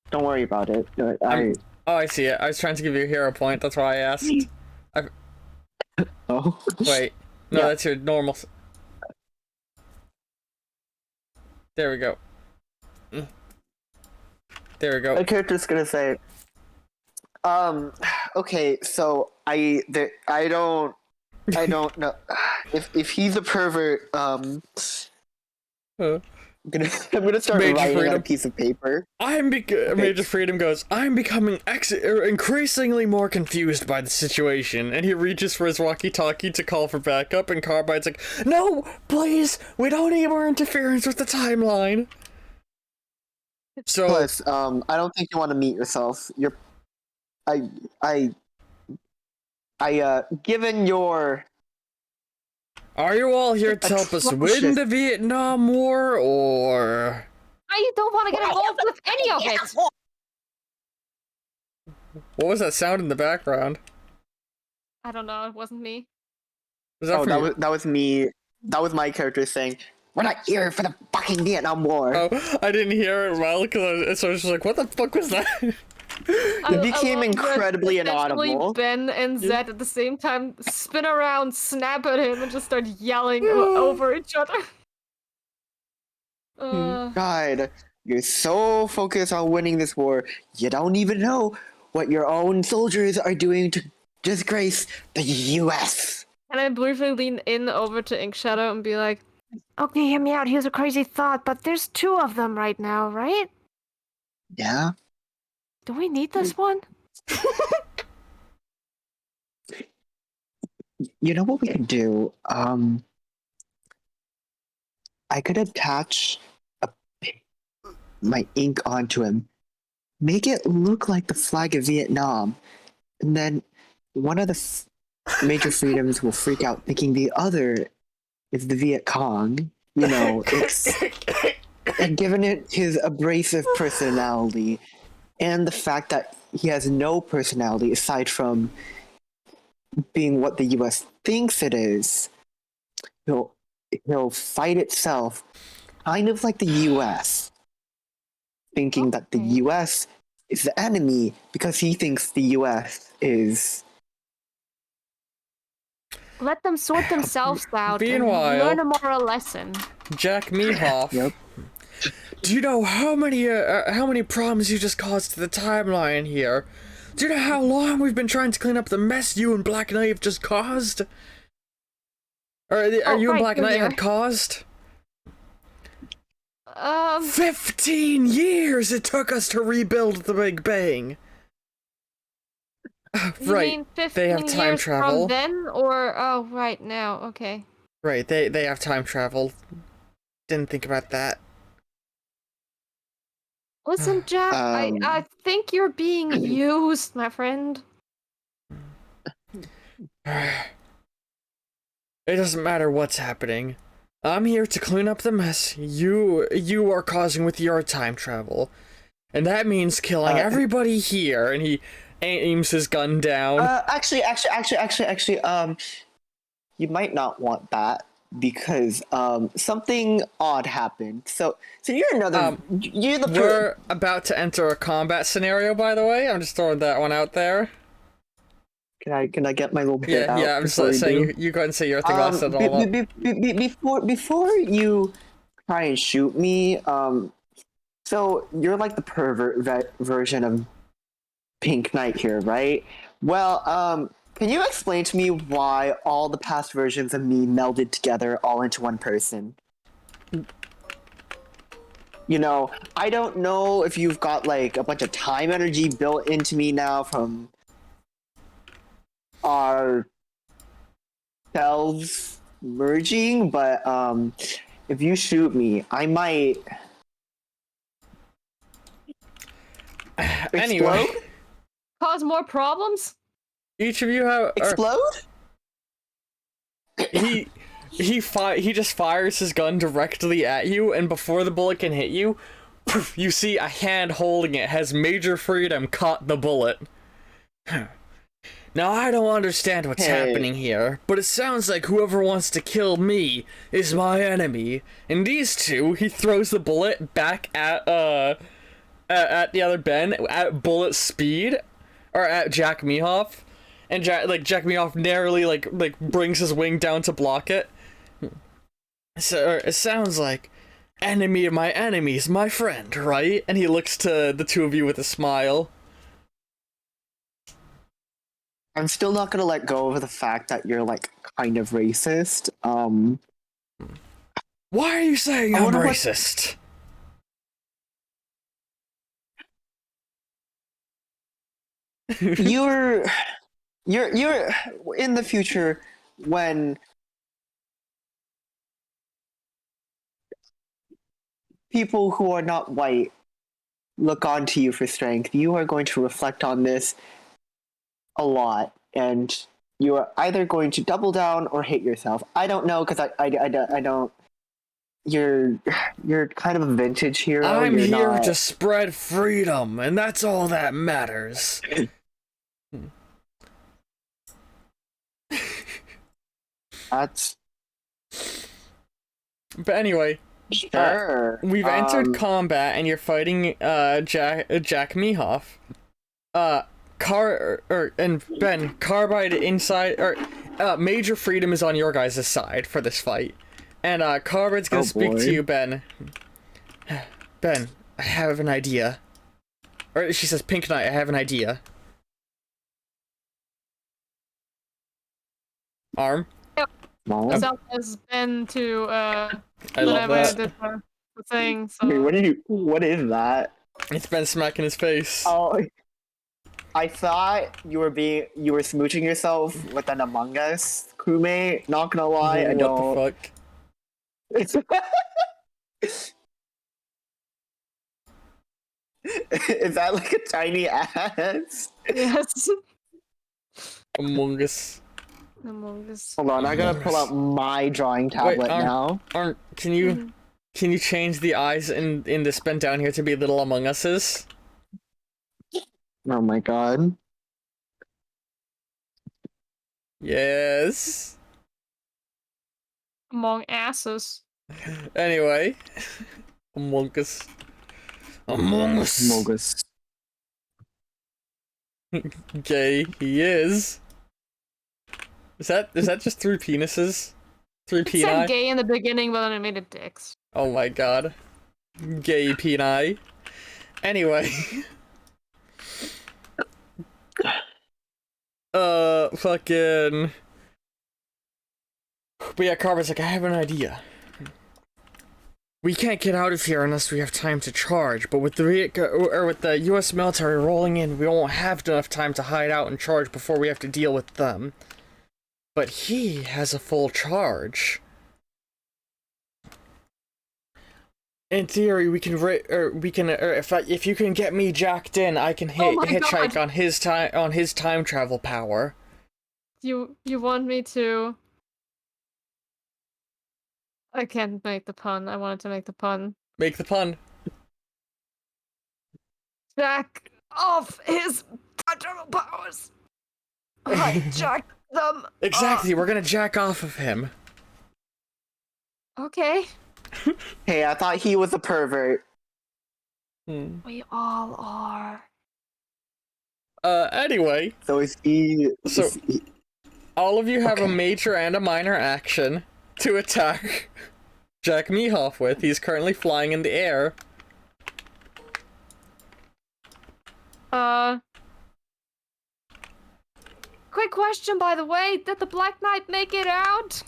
Don't worry about it. Oh, I see it. I was trying to give you a hero point. That's why I asked. Oh. Wait. No, Yeah. that's your normal. There we go. There we go. My character's gonna say. Okay, so I don't know if he's a pervert. I'm gonna start Major writing on a Freedom. piece of paper. Major Freedom goes, I'm becoming increasingly more confused by the situation, and he reaches for his walkie-talkie to call for backup, and Carbide's like, no, please, we don't need more interference with the timeline. So, Plus, I don't think you want to meet yourself. Given your. are you all here to help us win the Vietnam War, or... I don't want to get involved with any of it. What was that sound in the background? I don't know. It wasn't me. Was that Oh, from you? that was me. That was my character saying, "We're not here for the fucking Vietnam War." Oh, I didn't hear it well, so I was just like, what the fuck was that? It became love that incredibly essentially inaudible. Ben and Zed at the same time spin around, snap at him, and just start yelling over each other. God, you're so focused on winning this war, you don't even know what your own soldiers are doing to disgrace the U.S. Can I briefly lean in over to Ink Shadow and be like, okay, hear me out. Here's a crazy thought, but there's 2 of them right now, right? Yeah? Do we need this one? You know what we could do? I could attach a, my ink onto him, make it look like the flag of Vietnam, and then one of the major freedoms will freak out thinking the other is the Viet Cong. You know, it's and given it his abrasive personality and the fact that he has no personality aside from being what the US thinks it is, he'll fight itself kind of like the US, thinking that the US is the enemy because he thinks the US is. Let them sort themselves out Meanwhile, and learn a moral lesson. Jack Mehoff. Yep. Do you know how many problems you just caused to the timeline here? Do you know how long we've been trying to clean up the mess you and Black Knight have just caused? Or you and Black Knight had caused? 15 years it took us to rebuild the Big Bang. You Right, mean 15 they have time years travel. from then, or right now? Okay. Right, they have time travel. Didn't think about that. Listen, Jack, I think you're being used, my friend. It doesn't matter what's happening. I'm here to clean up the mess you are causing with your time travel. And that means killing everybody here. And he aims his gun down. Actually, you might not want that because something odd happened. So you're another. You're the. We're about to enter a combat scenario, by the way. I'm just throwing that one out there. Can I get my little bit out? Yeah. I'm just saying you go ahead and say your thing. I'll set it all up. Before you try and shoot me, so you're like the pervert version of Pink Knight here, right? Well, can you explain to me why all the past versions of me melded together all into one person? You know, I don't know if you've got like a bunch of time energy built into me now from our selves merging, but if you shoot me, I might Anyway, explode. Cause more problems? each of you have Explode? he just fires his gun directly at you, and before the bullet can hit you, poof, you see a hand holding it has Major Freedom caught the bullet. Now I don't understand what's happening here, but it sounds like whoever wants to kill me is my enemy. And these two, he throws the bullet back at the other Ben at bullet speed, or at Jack Mehoff, and Jack Mehoff narrowly like brings his wing down to block it. So it sounds like enemy of my enemy's my friend, right? And he looks to the two of you with a smile. I'm still not gonna let go of the fact that you're like kind of racist. Why are you saying I'm racist? You're in the future when people who are not white look onto you for strength. You are going to reflect on this a lot, and you are either going to double down or hate yourself. I don't know, because I don't. You're kind of a vintage hero. I'm You're here not... to spread freedom, and that's all that matters. That's... But anyway, Sure. we've entered combat, and you're fighting Jack Mehoff. And Ben, Carbide inside, Major Freedom is on your guys' side for this fight. And Carbide's gonna speak to you, Ben. Ben, I have an idea. Or she says, Pink Knight, I have an idea. Arm? Mom? As up as Ben to I love whenever I that. did the thing. So Wait, what is that? It's Ben smacking his face. Oh, I thought you were smooching yourself with an Among Us crewmate. Not gonna lie, I don't. What the fuck? Is that like a tiny ass? yes. Among Us. Among Us. Hold on, I gotta pull out my drawing tablet now. Arm, can you change the eyes in this Ben down here to be little Among Us's? Oh my god. Yes. Among asses. Anyway. Among Us. Among Us. Mogus. Gay he is. Is that just 3 penises? 3 It said peni? gay in the beginning, but then it made it dicks. Oh my god. Gay peni. Anyway. Fucking. But yeah, Carver's like, I have an idea. We can't get out of here unless we have time to charge, but with the U.S. military rolling in, we won't have enough time to hide out and charge before we have to deal with them. But he has a full charge. In theory, we can if you can get me jacked in, I can hitchhike on his time travel power. You want me to? I can't make the pun. I wanted to make the pun. Make the pun. Jack off his paternal powers. Hijack them. Exactly, we're gonna jack off of him. Okay. Hey, I thought he was a pervert. We all are. Anyway. So is he... So, all of you have a major and a minor action to attack Jack Mehoff with. He's currently flying in the air. Quick question, by the way. Did the Black Knight make it out?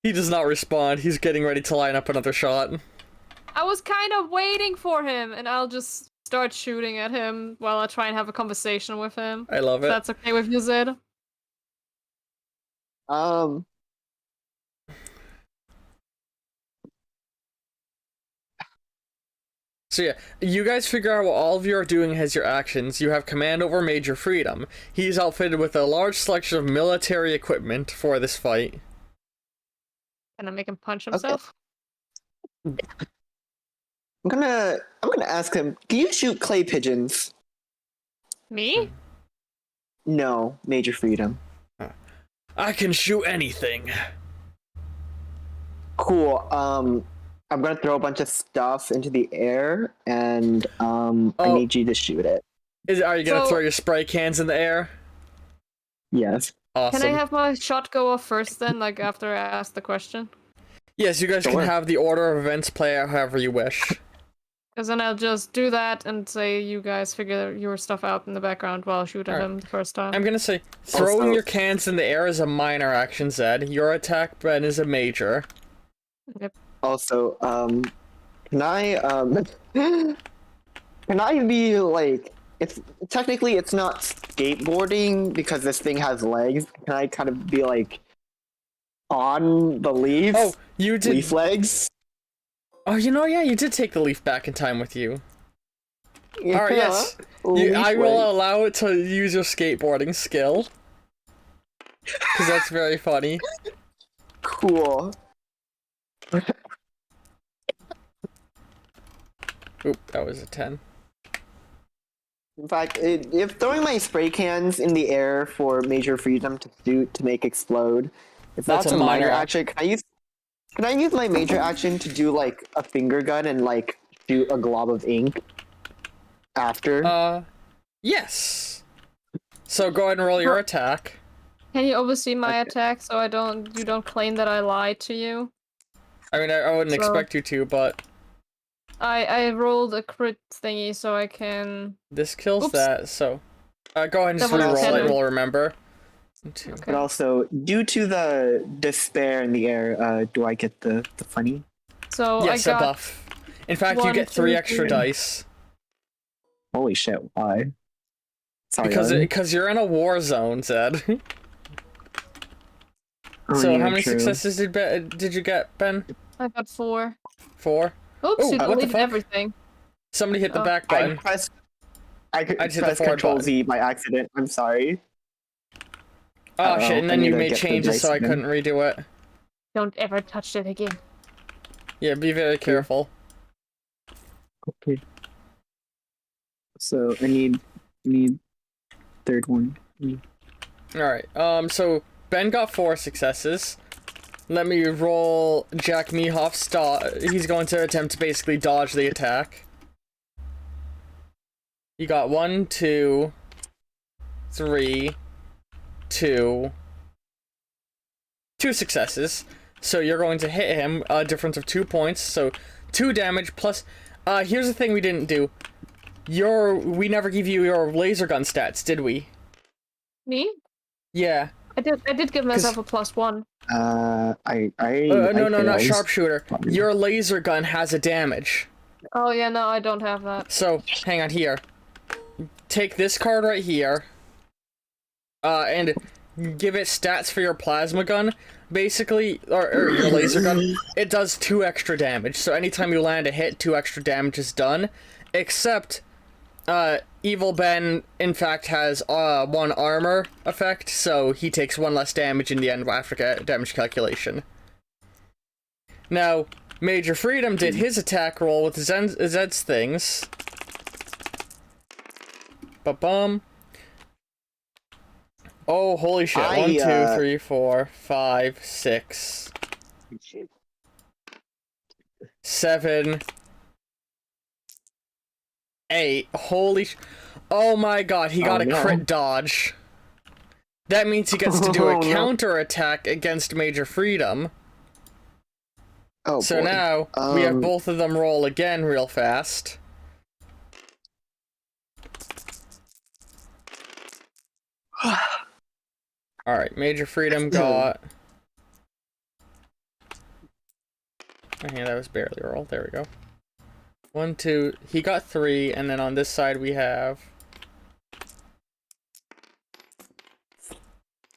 He does not respond. He's getting ready to line up another shot. I was kind of waiting for him, and I'll just start shooting at him while I try and have a conversation with him. I love it. If that's okay with you, Zed? So yeah, you guys figure out what all of you are doing as your actions. You have command over Major Freedom. He's outfitted with a large selection of military equipment for this fight. Can I make him punch himself? Okay. I'm gonna ask him, can you shoot clay pigeons? Me? No, Major Freedom. I can shoot anything. Cool. I'm gonna throw a bunch of stuff into the air, and I need you to shoot it. Are you gonna throw your spray cans in the air? Yes. Awesome. Can I have my shot go off first then, like after I ask the question? Yes, you guys can have the order of events play out however you wish. Because then I'll just do that and say you guys figure your stuff out in the background while shooting him the first time. I'm gonna say, throwing your cans in the air is a minor action, Zed. Your attack, Ben, is a major. Yep. Also, can I be like, it's technically it's not skateboarding because this thing has legs. Can I kind of be like on the leaves? Oh, you did leaf legs. Oh, yeah, you did take the leaf back in time with you. Yeah. Alright, yes. I will allow it to use your skateboarding skill. Because that's very funny. Cool. Oop, that was a 10. In fact, if throwing my spray cans in the air for Major Freedom to shoot to make explode, if that's a minor action, can I use my major action to do like a finger gun and like shoot a glob of ink after? Yes. So go ahead and roll your attack. Can you oversee my attack so you don't claim that I lied to you? I mean, I wouldn't So- expect you to, but I rolled a crit thingy so I can. this kills Oops. that, so... go ahead and just That was re-roll it and 10. we'll remember. 2. Okay. But also, due to the despair in the air, do I get the funny? So Yes, I a got buff. In fact, you 1, get 3 2, extra 3. dice. Holy shit! Why? Sorry. Because you're in a war zone, Zed. So how many successes did you get, Ben? I got 4. 4? Oops, Ooh, you what the deleted fuck? everything. Somebody hit the Oh. back I button. pressed. I just hit the pressed forward Control button. Z by accident. I'm sorry. Oh shit, and I then need you to made get the changes dice so I again. couldn't redo it. Don't ever touch it again. Yeah, be very careful. Okay. So I need third one. Alright, so Ben got 4 successes. Let me roll Jack Mehoff's he's going to attempt to basically dodge the attack. You got 1, 2, 3, 2 successes. So you're going to hit him, a difference of 2 points, so 2 damage plus... here's the thing we didn't do. We never give you your laser gun stats, did we? Me? Yeah. I did give myself a +1. No, not failed. sharpshooter. Your laser gun has a damage. Oh yeah, no, I don't have that. So, hang on here. Take this card right here. And give it stats for your plasma gun. Basically, or your laser gun. It does 2 extra damage. So anytime you land a hit, 2 extra damage is done. Except, Evil Ben, in fact, has 1 armor effect, so he takes 1 less damage in the end after damage calculation. Now, Major Freedom did his attack roll with Zed's things. Ba-bum. Oh, holy shit. 1, 2, 3, 4, 5, 6, 7, 8. Holy oh my god, he got a crit dodge. That means he gets to do a counter attack against Major Freedom. Oh, so boy. now, we have both of them roll again real fast. Alright, Major Freedom got... Okay, that was barely a roll. There we go. 1, 2... He got 3, and then on this side we have...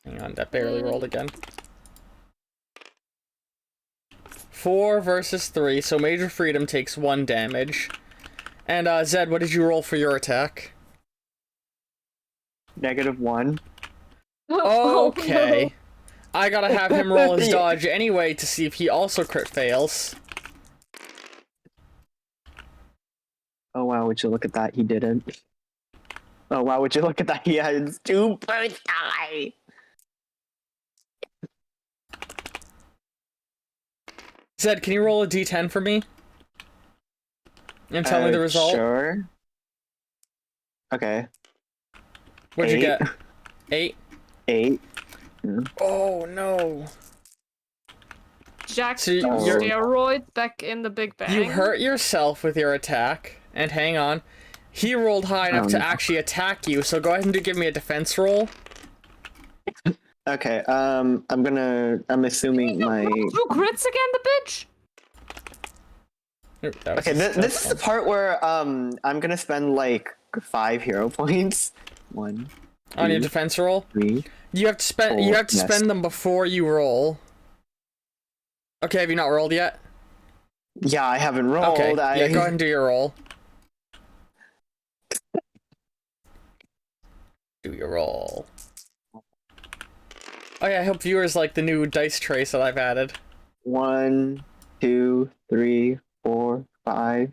Hang on, that barely rolled again. 4 versus 3, so Major Freedom takes 1 damage. And, Zed, what did you roll for your attack? -1. Okay. I gotta have him roll his dodge anyway to see if he also crit fails. Oh wow, would you look at that? He didn't. Oh wow, would you look at that? He has 2 birds die. Zed, can you roll a d10 for me? And tell me the result? Sure. Okay. What'd you 8. get? 8? 8. Oh no. Jack So steroid back in the Big Bang. You hurt yourself with your attack, and hang on. He rolled high enough to actually attack you, so go ahead and give me a defense roll. Okay, I'm assuming my... 2 crits again, the bitch? Ooh, Okay, this is the part where, I'm gonna spend, like, 5 hero points. 1, 2, on your defense roll? 3. You have to spend them before you roll. Okay, have you not rolled yet? Yeah, I haven't rolled. Okay, yeah, go ahead and do your roll. Do your roll. Oh yeah, I hope viewers like the new dice trace that I've added. 1, 2, 3, 4, 5.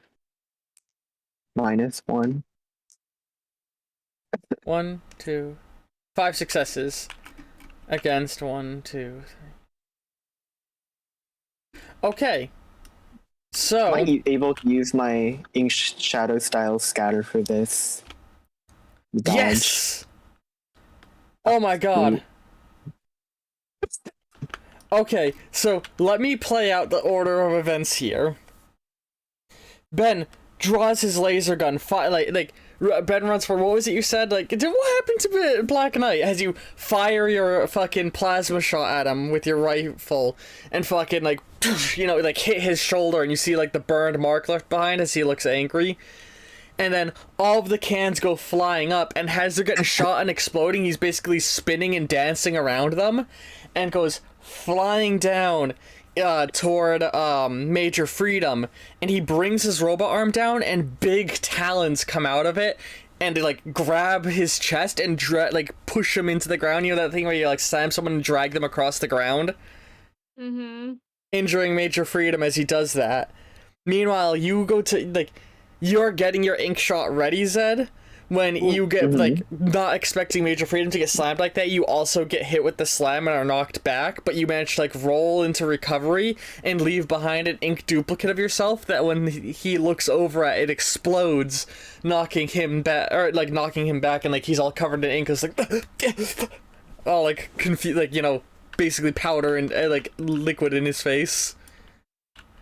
-1. 1, 2, 5 successes. Against 1, 2, 3. Okay. So... Am I able to use my Ink Shadow style scatter for this? Dodge. Yes! Oh my god. Okay, so let me play out the order of events here. Ben draws his laser gun, Ben runs for, what was it you said? Like, what happened to Black Knight? As you fire your fucking plasma shot at him with your rifle, and fucking, like, you know, like, hit his shoulder, and you see, like, the burned mark left behind as he looks angry. And then all of the cans go flying up, and as they're getting shot and exploding, he's basically spinning and dancing around them, and goes flying down toward Major Freedom, and he brings his robot arm down, and big talons come out of it, and they, like, grab his chest and push him into the ground. You know that thing where you, like, slam someone and drag them across the ground? Mm-hmm. Injuring Major Freedom as he does that. Meanwhile, you go to, like, you're getting your ink shot ready, Zed. When you get, like, not expecting Major Freedom to get slammed like that, you also get hit with the slam and are knocked back, but you manage to, like, roll into recovery and leave behind an ink duplicate of yourself that when he looks over at it explodes, knocking him back, and, like, he's all covered in ink. It's like, all, like, confused, like, you know, basically powder and, like, liquid in his face.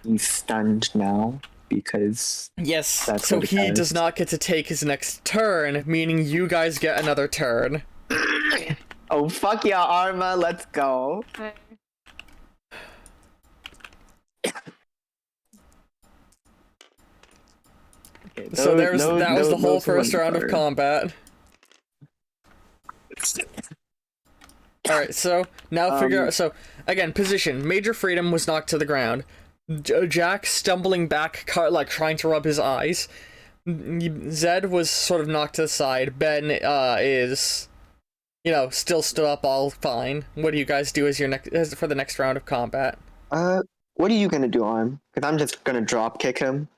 He's stunned now. Because yes, so he does not get to take his next turn, meaning you guys get another turn. Oh, fuck yeah, Arma, let's go. Okay. So that was the whole first round of combat. Alright, so now figure out. So again, position. Major Freedom was knocked to the ground. Jack stumbling back, like trying to rub his eyes. Zed was sort of knocked to the side. Ben is, you know, still stood up, all fine. What do you guys do for the next round of combat? What are you gonna do, Arm? Because I'm just gonna drop kick him.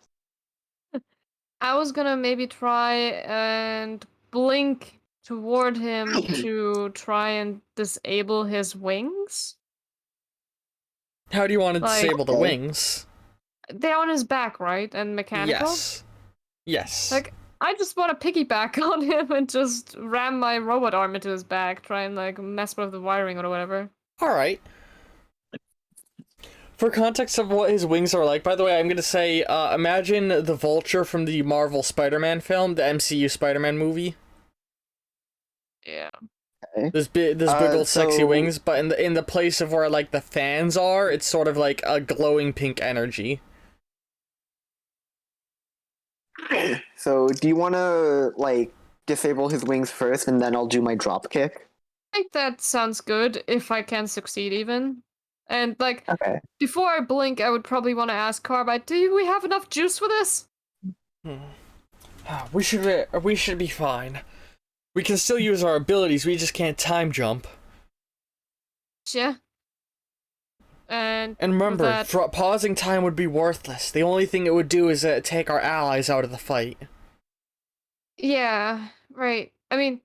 I was gonna maybe try and blink toward him to try and disable his wings. How do you want to disable the wings? They're on his back, right? And mechanical? Yes. Like, I just want to piggyback on him and just ram my robot arm into his back, try and, like, mess with the wiring or whatever. Alright. For context of what his wings are like, by the way, I'm gonna say, imagine the Vulture from the Marvel Spider-Man film, the MCU Spider-Man movie. Yeah. Okay. There's big old sexy wings, but in the place of where, like, the fans are, it's sort of like a glowing pink energy. So, do you want to, like, disable his wings first, and then I'll do my drop kick? I think that sounds good, if I can succeed even. And, like, Okay. before I blink, I would probably want to ask Carbide, do we have enough juice for this? We should be fine. We can still use our abilities, we just can't time jump. Yeah. And remember, pausing time would be worthless. The only thing it would do is take our allies out of the fight. Yeah, right. I mean,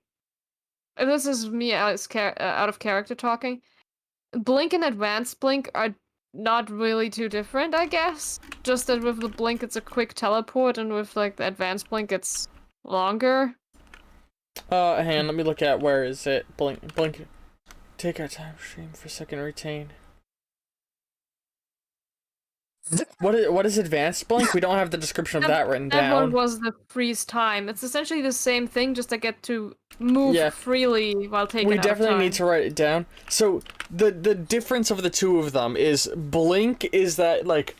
and this is me out of character talking. Blink and advanced blink are not really too different, I guess. Just that with the blink, it's a quick teleport, and with, like, the advanced blink, it's longer. Hang on, let me look at where is it. Blink. Take our time stream for second retain. What is advanced blink? We don't have the description of that written down. That one was the freeze time. It's essentially the same thing, just I get to move freely while taking We out of definitely time. need to write it down. So the difference of the two of them is blink is that, like,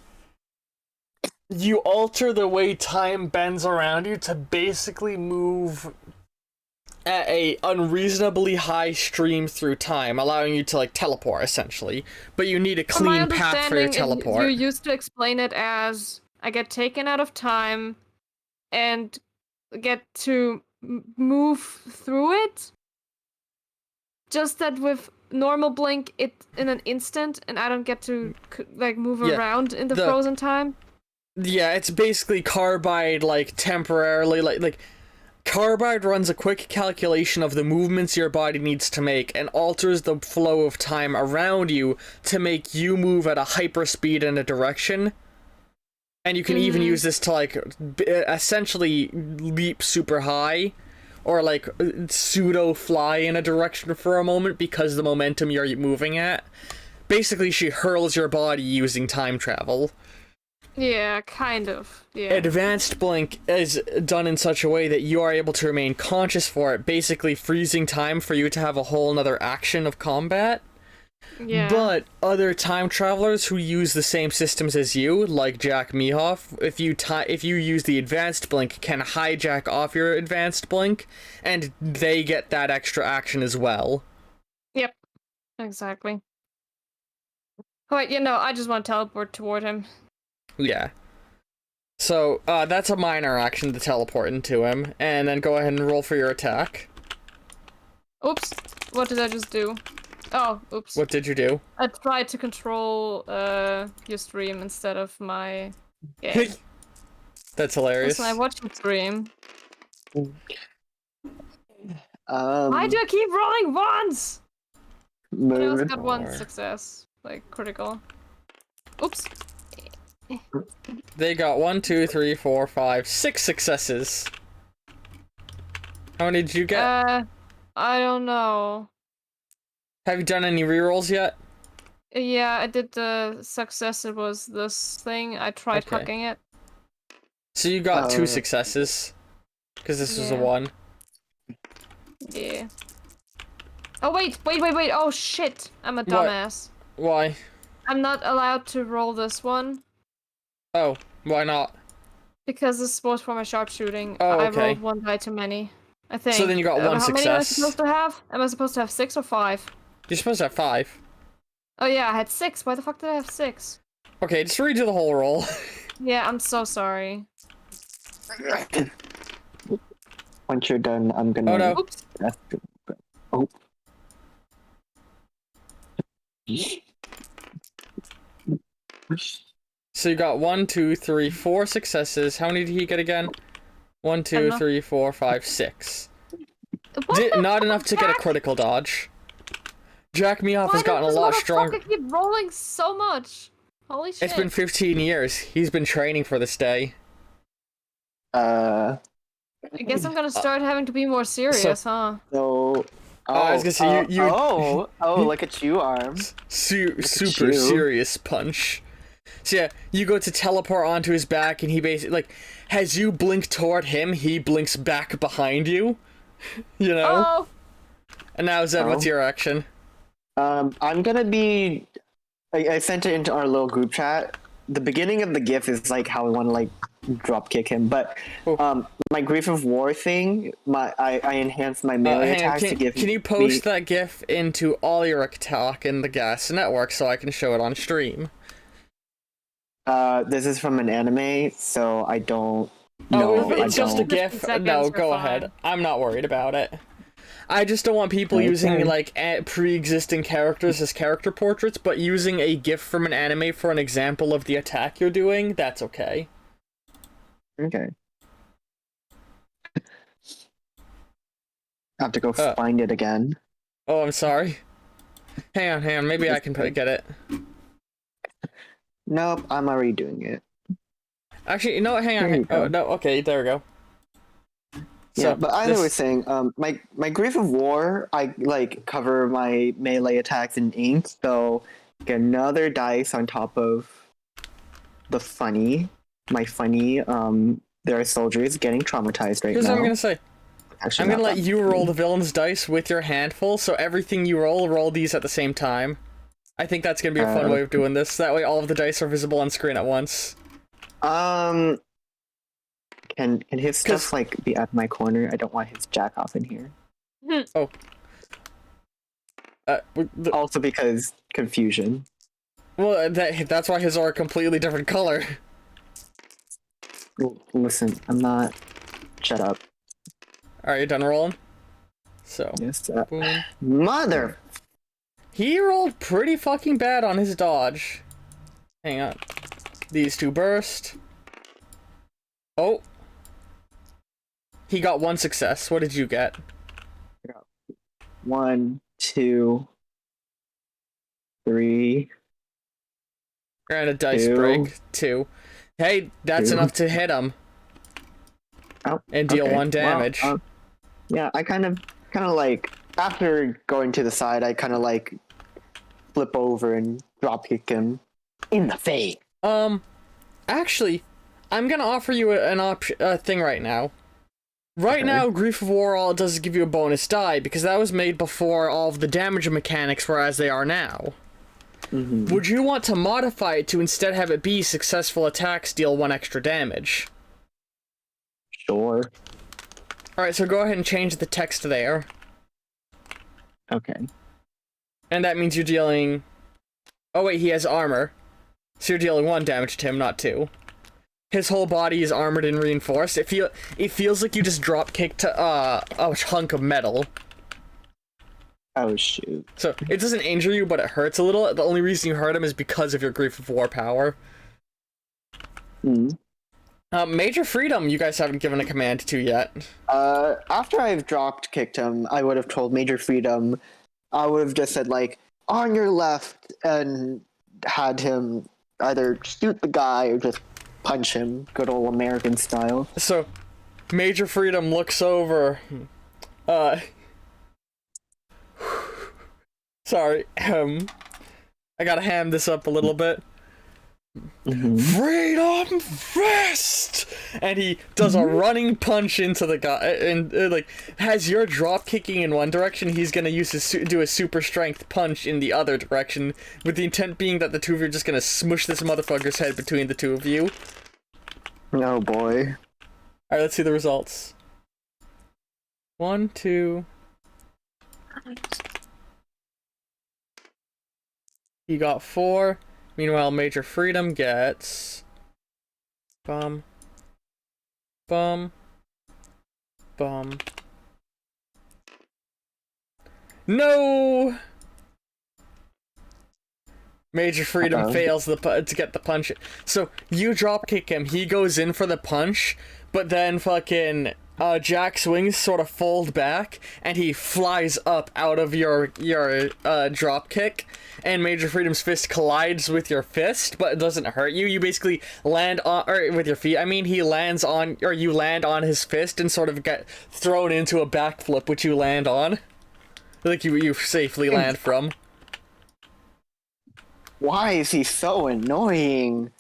you alter the way time bends around you to basically move at a unreasonably high stream through time, allowing you to, like, teleport, essentially. But you need a clean path for your teleport. You used to explain it as, I get taken out of time and get to move through it. Just that with normal blink, it's in an instant, and I don't get to, like, move around in the frozen time. Yeah, it's basically Carbide, like, temporarily, like Carbide runs a quick calculation of the movements your body needs to make and alters the flow of time around you to make you move at a hyperspeed in a direction. And you can even use this to, like, essentially leap super high, or, like, pseudo fly in a direction for a moment because the momentum you're moving at. basically she hurls your body using time travel. Yeah, kind of. Yeah. Advanced blink is done in such a way that you are able to remain conscious for it, basically freezing time for you to have a whole nother action of combat. Yeah. But other time travelers who use the same systems as you, like Jack Mehoff, if you use the advanced blink, can hijack off your advanced blink, and they get that extra action as well. Yep. Exactly. Wait, I just want to teleport toward him. Yeah. So, that's a minor action to teleport into him, and then go ahead and roll for your attack. Oops. What did I just do? Oh, oops. What did you do? I tried to control your stream instead of my game. That's hilarious. Listen, I watch your stream. Why do I keep rolling ones? I also got one success, like critical. Oops. They got 1, 2, 3, 4, 5, 6 successes. How many did you get? I don't know. Have you done any rerolls yet? Yeah, I did the success. It was this thing. I tried Okay. hucking it. So you got 2 successes. Because this was a Yeah. 1. Yeah. Oh, wait. Oh, shit. I'm a What? dumbass. Why? I'm not allowed to roll this one. Oh, why not? Because this was for my sharpshooting. Oh, I okay. rolled one die too many. I think. So then you got 1 How many am I success. supposed to have? Am I supposed to have 6 or 5? You're supposed to have 5. Oh yeah, I had 6. Why the fuck did I have 6? Okay, just redo the whole roll. Yeah, I'm so sorry. Once you're done, I'm gonna. Oh no. Oops. Oh. So you got 1, 2, 3, 4 successes. How many did he get again? 1, 2, Enough. 3, 4, 5, 6. What the Not fuck, enough to get a Jack? critical dodge. Jack Mehoff Why has gotten a does lot this stronger. motherfucker keep rolling so much? Holy shit. It's been 15 years. He's been training for this day. Uh. I guess I'm gonna start having to be more serious, huh? So. I was gonna say, you- look at you, Arm. Super you. serious punch. So yeah, you go to teleport onto his back, and he basically, like, as you blink toward him, he blinks back behind you. You know? Oh! And now, Zed, what's your action? I'm gonna be. I sent it into our little group chat. The beginning of the GIF is like how I want to like drop kick him, but my Grief of War thing, I enhanced my melee Hang on, attacks to give. can you post that GIF into all your attack in the Gas Network so I can show it on stream? This is from an anime, so I don't. No, if it's I just a don't. GIF. 50 seconds, No, you're go fine. ahead. I'm not worried about it. I just don't want people Okay. using like pre-existing characters as character portraits, but using a GIF from an anime for an example of the attack you're doing. That's okay. Okay. I have to go find it again. Oh, I'm sorry. Hang on. Maybe I can get it. Nope, I'm already doing it. Actually, no. Hang There you on. go. Oh no. Okay, there we go. Yeah, but either way, saying, my Grief of War, I like cover my melee attacks in ink, so get another dice on top of the my funny. There are soldiers getting traumatized right Here's now. what I'm gonna say. Actually, I'm gonna not let that. you roll the villain's dice with your handful, so everything you roll these at the same time. I think that's gonna be a fun way of doing this. That way, all of the dice are visible on screen at once. Can his stuff like be at my corner? I don't want his jack off in here. Oh. Also because confusion. Well, that's why his are a completely different color. Listen, I'm not. Shut up. Alright, you done rolling? So, Yes. boom. Mother. He rolled pretty fucking bad on his dodge. Hang on. These two burst. Oh. He got 1 success. What did you get? 1, 2, 3. And a dice 2. break. 2. Hey, that's 2. enough to hit him. Oh, and deal okay. 1 damage. Well, yeah, I kind of like after going to the side, I kind of like flip over and dropkick him in the face. Actually, I'm gonna offer you a thing right now. Right Okay. now, Grief of War, all it does is give you a bonus die, because that was made before all of the damage mechanics were as they are now. Would you want to modify it to instead have it be successful attacks deal 1 extra damage? Sure. Alright, so go ahead and change the text there. Okay. And that means you're dealing... Oh wait, he has armor. So you're dealing 1 damage to him, not 2. His whole body is armored and reinforced. It feels like you just drop kicked a hunk of metal. Oh shoot. So it doesn't injure you, but it hurts a little. The only reason you hurt him is because of your Grief of War power. Major Freedom, you guys haven't given a command to yet. After I've dropped kicked him, I would have told Major Freedom. I would have just said like on your left and had him either shoot the guy or just punch him, good old American style. So, Major Freedom looks over. Sorry, I gotta ham this up a little bit. Freedom Fist! And he does a running punch into the guy, and like, has your drop kicking in one direction, he's gonna use do a super strength punch in the other direction, with the intent being that the two of you are just gonna smush this motherfucker's head between the two of you. Oh boy. Alright, let's see the results. 1, 2... He got 4. Meanwhile, Major Freedom gets... Bum. Bum. Bum. No! Major Freedom fails to get the punch. So, you drop kick him, he goes in for the punch, but then fucking... Jack's wings sort of fold back, and he flies up out of your drop kick, and Major Freedom's fist collides with your fist, but it doesn't hurt you. You basically land on, or with your feet, I mean, he lands on, or you land on his fist and sort of get thrown into a backflip, which you land on. Like you safely land from. Why is he so annoying?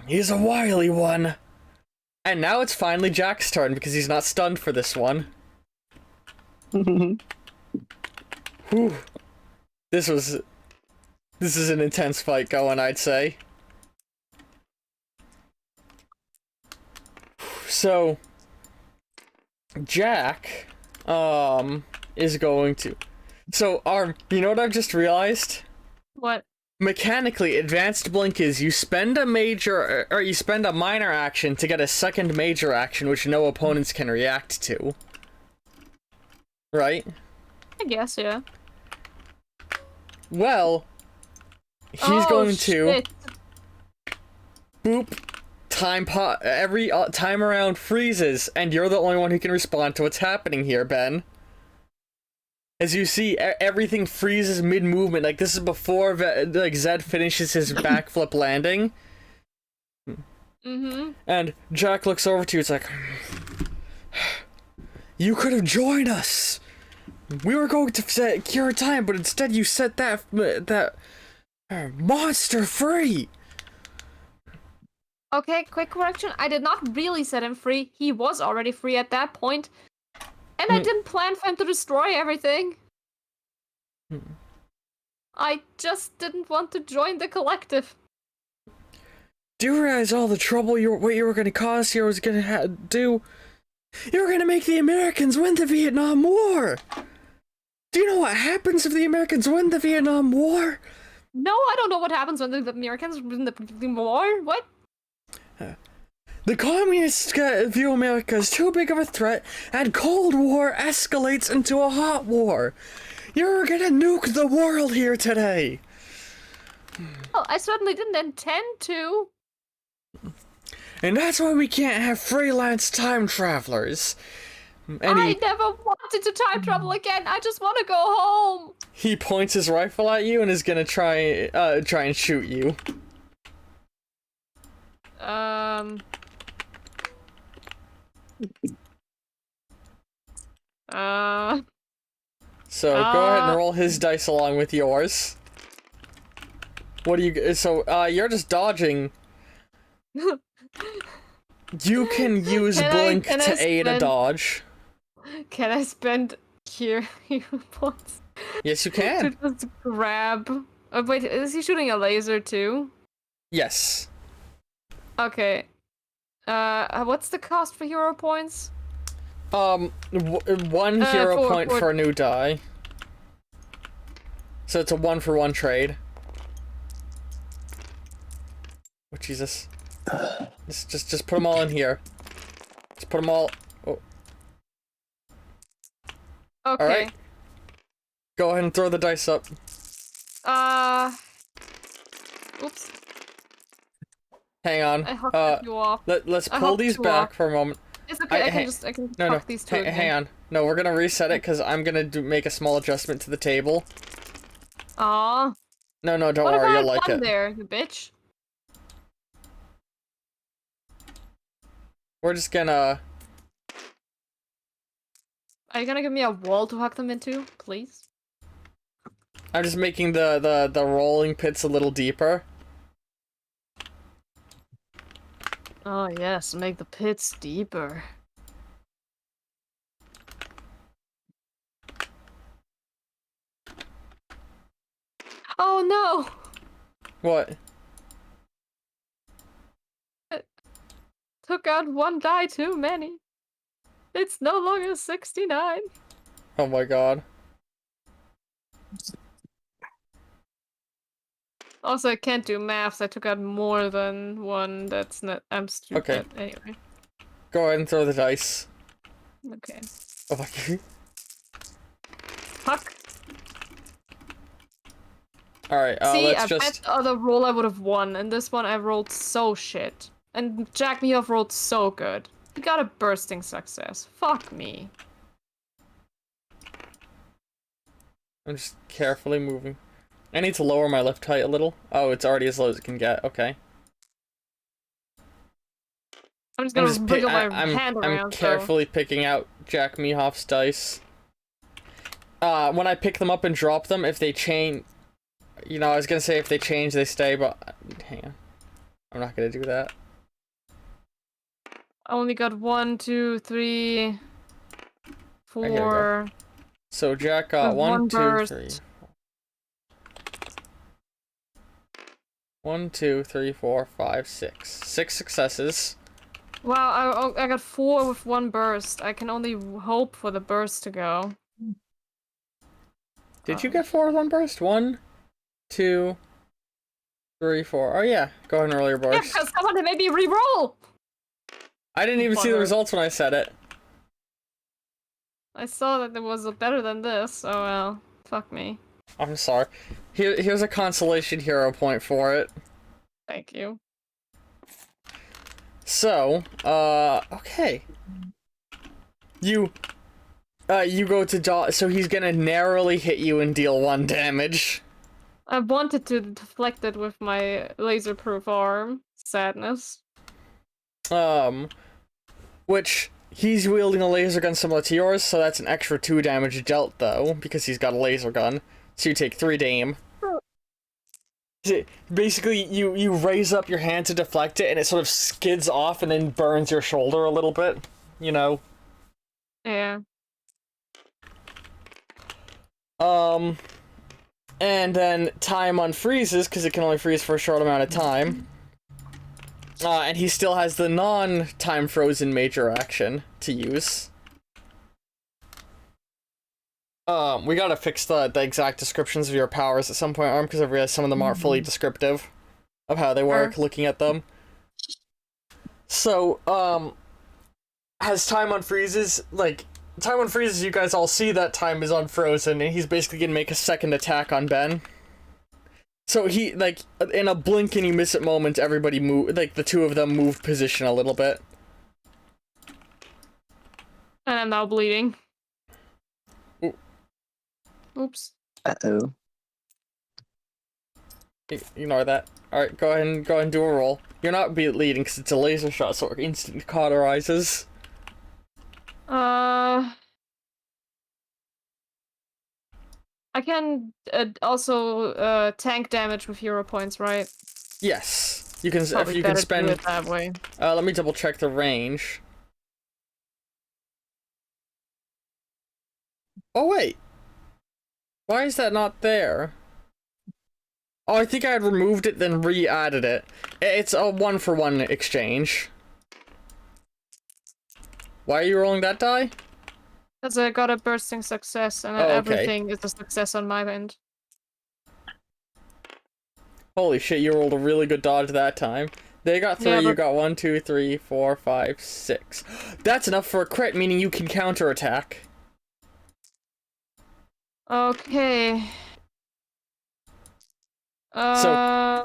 He's a wily one. And now it's finally Jack's turn, because he's not stunned for this one. Whew. This is an intense fight going, I'd say. So, Jack, is going to... So, you know what I've just realized? What? Mechanically, advanced blink is you spend a minor action to get a second major action, which no opponents can react to. Right? I guess, yeah. Well, he's going to shit. boop. Every time around freezes, and you're the only one who can respond to what's happening here, Ben. As you see, everything freezes mid-movement. Like, this is before Zed finishes his backflip landing. And Jack looks over to you, it's like... You could have joined us! We were going to cure time, but instead you set that monster free! Okay, quick correction. I did not really set him free. He was already free at that point. And I didn't plan for him to destroy everything. I just didn't want to join the collective. Do you realize all the trouble what you were going to cause here was going to do? You were going to make the Americans win the Vietnam War! Do you know what happens if the Americans win the Vietnam War? No, I don't know what happens when the Americans win the war. What? The communists view America as too big of a threat, and Cold War escalates into a hot war. You're gonna nuke the world here today. Well, I certainly didn't intend to. And that's why we can't have freelance time travelers. I never wanted to time travel again. I just want to go home. He points his rifle at you and is gonna try and shoot you. So go ahead and roll his dice along with yours. What do you? So you're just dodging. You can use blink to aid a dodge. Can I spend hero points? Yes, you To can. just grab. Oh, wait, is he shooting a laser too? Yes. Okay. What's the cost for hero points? One hero point for for a new die. So it's a 1-for-1 trade. Oh Jesus! Just put them all in here. Just put them all. Oh. Okay. All right. Go ahead and throw the dice up. Oops. Hang on. I hucked you off. Let's pull these back for a moment. It's okay. I can huck these two again. Hang on. No, we're gonna reset it because I'm gonna make a small adjustment to the table. Aw. No, don't What worry. about You'll like one it. there, you bitch? We're just gonna. Are you gonna give me a wall to huck them into, please? I'm just making the rolling pits a little deeper. Oh yes, make the pits deeper. Oh no! What? Took out one die too many. It's no longer 69. Oh my god. Also, I can't do maths. I took out more than one. That's not. I'm stupid. Okay. Anyway. Go ahead and throw the dice. Okay. Oh my god. Fuck. Alright, See, let's I bet the other roll I would have won, and this one I rolled so shit. And Jack Me Off rolled so good. He got a bursting success. Fuck me. I'm just carefully moving. I need to lower my lift height a little. Oh, it's already as low as it can get. Okay. I'm just gonna wiggle my hand around. I'm carefully picking out Jack Mehoff's dice. When I pick them up and drop them, if they change... You know, I was gonna say if they change, they stay, but... Hang on. I'm not gonna do that. I only got 1, 2, 3, 4... So Jack got one, two, three. 1, 2, 3, 4, 5, 6. 6 successes. Wow, I got 4 with 1 burst. I can only hope for the burst to go. Did you get 4 with 1 burst? 1, 2, 3, 4. Oh yeah, go ahead and roll your burst. Yeah, because someone made me re-roll! I didn't even see the results when I said it. I saw that there was a better than this, oh well. Fuck me. I'm sorry. Here's a consolation hero point for it. Thank you. So, okay. You go to dodge, so he's gonna narrowly hit you and deal 1 damage. I wanted to deflect it with my laser-proof arm. Sadness. Which, he's wielding a laser gun similar to yours, so that's an extra 2 damage dealt, though, because he's got a laser gun. So you take 3 dame. Basically, you raise up your hand to deflect it, and it sort of skids off and then burns your shoulder a little bit. You know? Yeah. And then time unfreezes, because it can only freeze for a short amount of time. And he still has the non-time frozen major action to use. We gotta fix the exact descriptions of your powers at some point, Arm, because I realized some of them aren't fully descriptive of how they work, looking at them. So, as time unfreezes, time unfreezes, you guys all see that time is unfrozen, and he's basically gonna make a second attack on Ben. So he, in a blink and you miss it moment, everybody the 2 of them moved position a little bit. And I'm now bleeding. Oops. Uh-oh. Ignore that. Alright, go ahead and do a roll. You're not bleeding because it's a laser shot, so it instantly cauterizes. I can also tank damage with hero points, right? Yes. You can, Probably if you better can spend... do it that way. let me double check the range. Oh, wait. Why is that not there? Oh, I think I had removed it, then re-added it. It's a 1-for-1 exchange. Why are you rolling that die? Because I got a bursting success, and Oh, okay. everything is a success on my end. Holy shit, you rolled a really good dodge that time. They got 3, Yeah, you but- got 1, 2, 3, 4, 5, 6. That's enough for a crit, meaning you can counterattack. Okay. So,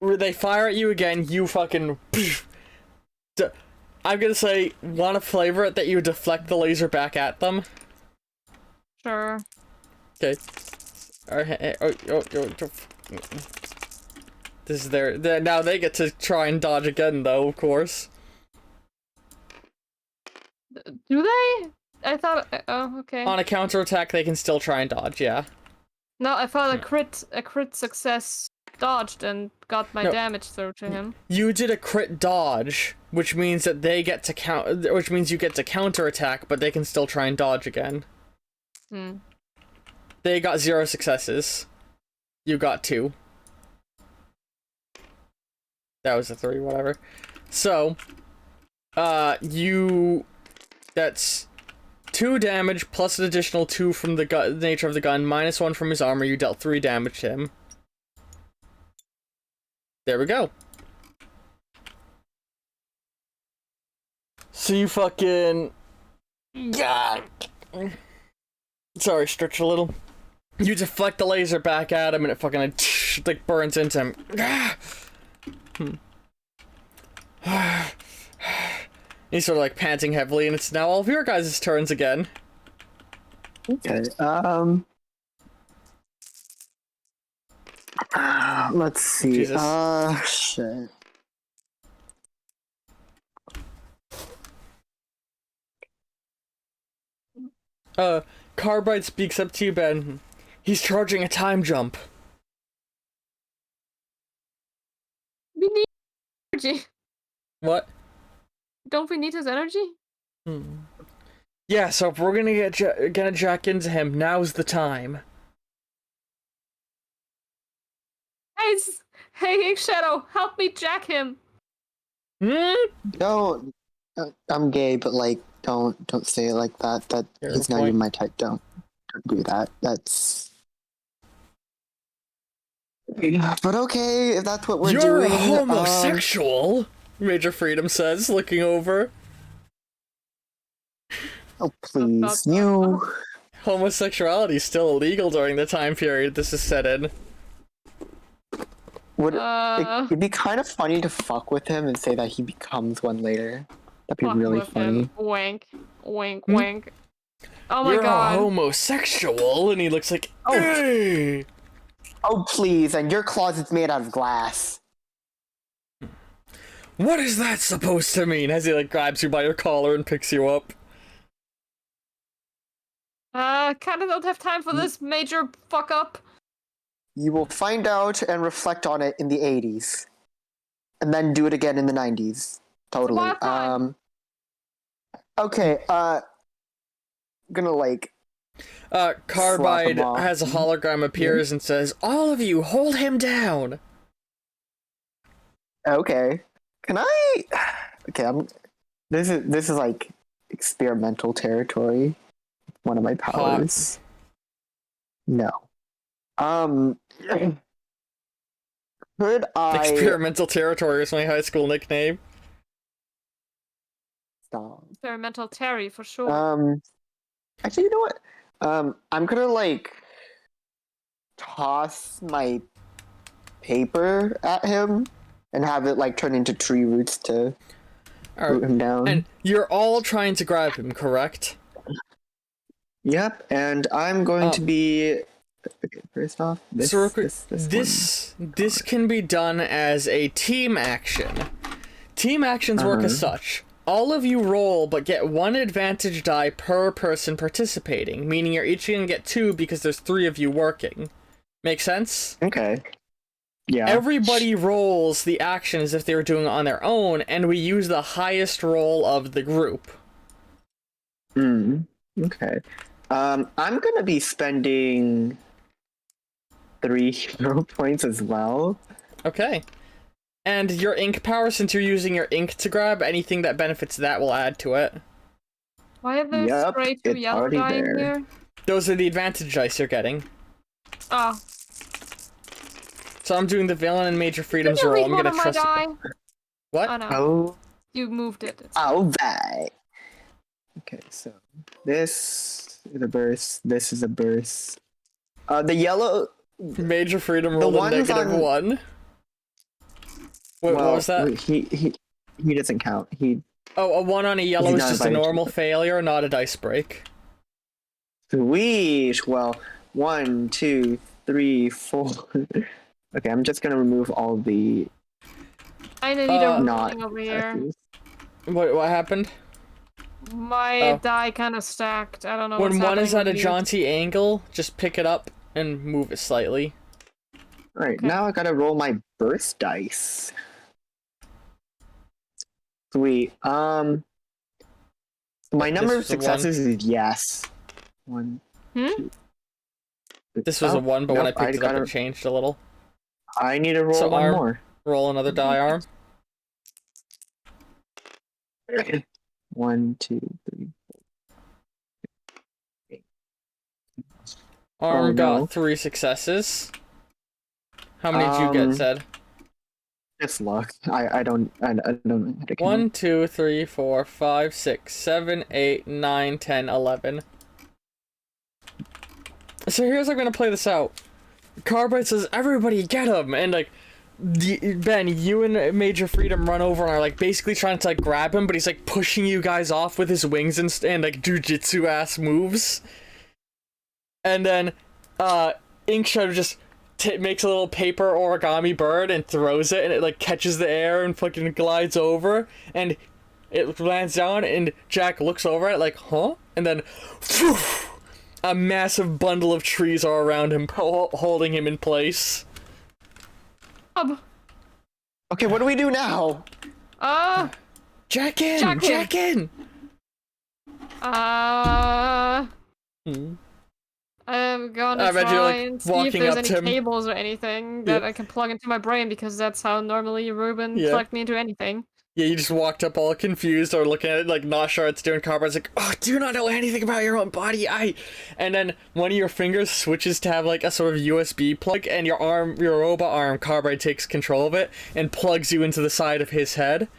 they fire at you again, you fucking... I'm gonna say, wanna flavor it that you deflect the laser back at them? Sure. Okay. This is now they get to try and dodge again, though, of course. Do they? I thought. Oh, okay. On a counterattack, they can still try and dodge, yeah. No, I thought a crit success dodged and got my No. damage through to him. You did a crit dodge, which means that they get to which means you get to counterattack, but they can still try and dodge again. Hmm. They got 0 successes. You got 2. That was a 3, whatever. So, that's 2 damage plus an additional 2 from the nature of the gun, minus 1 from his armor. You dealt 3 damage to him. There we go. So you fucking... Yeah. Sorry, stretch a little. You deflect the laser back at him and it fucking like burns into him. He's sort of like panting heavily, and it's now all of your guys' turns again. Okay. Let's see. Jesus. Shit. Carbide speaks up to you, Ben. He's charging a time jump. We need energy. What? Don't we need his energy? Yeah, so if we're gonna jack into him, now's the time. Hey, Shadow, help me jack him. Don't. I'm gay, but like, don't say it like that. That Fair he's not point. even my type. Don't do that. That's. But okay, if that's what we're You're doing. a homosexual, Major Freedom says, looking over. Oh please, you. Homosexuality is still illegal during the time period this is set in. Would it'd be kind of funny to fuck with him and say that he becomes one later. That'd be Fuck really with funny. him. Wink, wink, wink. Oh my You're god. a homosexual, and he looks like, Oh. hey! Oh please, and your closet's made out of glass. What is that supposed to mean? As he like grabs you by your collar and picks you up. Kinda don't have time for this major fuck up. You will find out and reflect on it in the 80s. And then do it again in the 90s. Totally. What time? Okay, gonna like Carbide Slap him off. has a hologram appears and says, all of you, hold him down! okay. Can I okay, this is like experimental territory. One of my powers. No. Could I Experimental territory is my high school nickname. stop? Experimental Terry, for sure. Actually, you know what? I'm gonna like toss my paper at him and have it like turn into tree roots to root him down. And you're all trying to grab him, correct? Yep, and I'm going to be. Okay, first off, this, So real quick, this this can be done as a team action. Team actions work as such. all of you roll, but get 1 advantage die per person participating, meaning you're each gonna get 2 because there's 3 of you working. Make sense? Okay. Yeah. Everybody rolls the action as if they were doing it on their own, and we use the highest roll of the group. Okay. I'm gonna be spending 3 hero points as well. Okay. And your ink power, since you're using your ink to grab, anything that benefits that will add to it. Why are there Yep, spray 2 it's yellow already dye in there. here? Those are the advantage dice you're getting. Oh. So I'm doing the villain and Major Freedom's Did you roll. leave I'm one gonna of my trust die? What? Oh no. Oh, You moved it. alright. Okay, so this is a burst. This is a burst. The yellow. Major Freedom The rolled a ones negative on- 1. Wait, well, what was that? He doesn't count. Oh, a 1 on a yellow He's is not just a invited to normal it. failure, not a dice break. Sweet. Well, 1, 2, 3, 4. Okay, I'm just gonna remove all the I need a not rolling over here. successes. What happened? My die kind of stacked. I don't know When what's one happening is at a with you. jaunty angle, just pick it up and move it slightly. Alright, Okay. now I gotta roll my burst dice. Sweet. My number of was a 1. successes is yes. 1. Hmm? 2. This was a 1, but when I picked it up, it changed a little. I need to roll So one Arm- more. Roll another die, Arm. 1, 2, 3. Arm Oh, got no. 3 successes. How many did you get, Zed? Just luck. I don't know how to count. 1, 2, 3, 4, 5, 6, 7, 8, 9, 10, 11. So here's how I'm gonna play this out. Carbide says, everybody get him! And like, Ben, you and Major Freedom run over and are like basically trying to like grab him, but he's like pushing you guys off with his wings and like jujitsu ass moves. And then, Inkshot just makes a little paper origami bird and throws it, and it like catches the air and fucking glides over, and it lands down, and Jack looks over it like, huh? And then, phew, a massive bundle of trees are around him, holding him in place. Okay, what do we do now? Jack in! Jack in! Jack in! I'm gonna I imagine you're, try like, and see if walking there's up any to him. cables or anything that I can plug into my brain, because that's how normally Ruben Yeah. plugged me into anything. Yeah, you just walked up all confused or looking at it like not sure what it's doing. Carbide's like, oh, do you not know anything about your own body? And then one of your fingers switches to have like a sort of USB plug, and your robot arm, Carbide takes control of it and plugs you into the side of his head.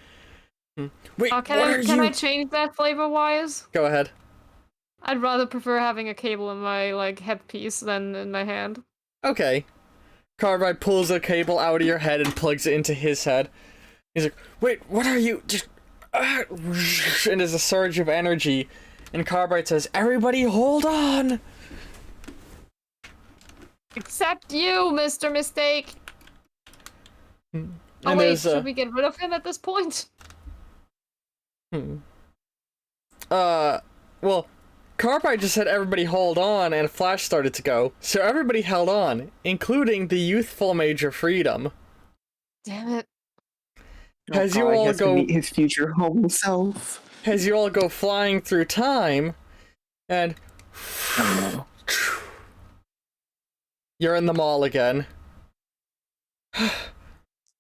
Wait, Can I change that flavor-wise? Go ahead. I'd rather prefer having a cable in my, like, headpiece than in my hand. Okay. Carbide pulls a cable out of your head and plugs it into his head. He's like, wait, what are you? Just, and there's a surge of energy. And Carbide says, everybody hold on! Except you, Mr. Mistake! And Oh wait, there's should we get rid of him at this point? Well, Carbide just said everybody hold on, and a flash started to go. So everybody held on, including the youthful Major Freedom. Damn it. As you he all has to go, meet his future home self. as you all go flying through time, and Oh, you're in the mall again.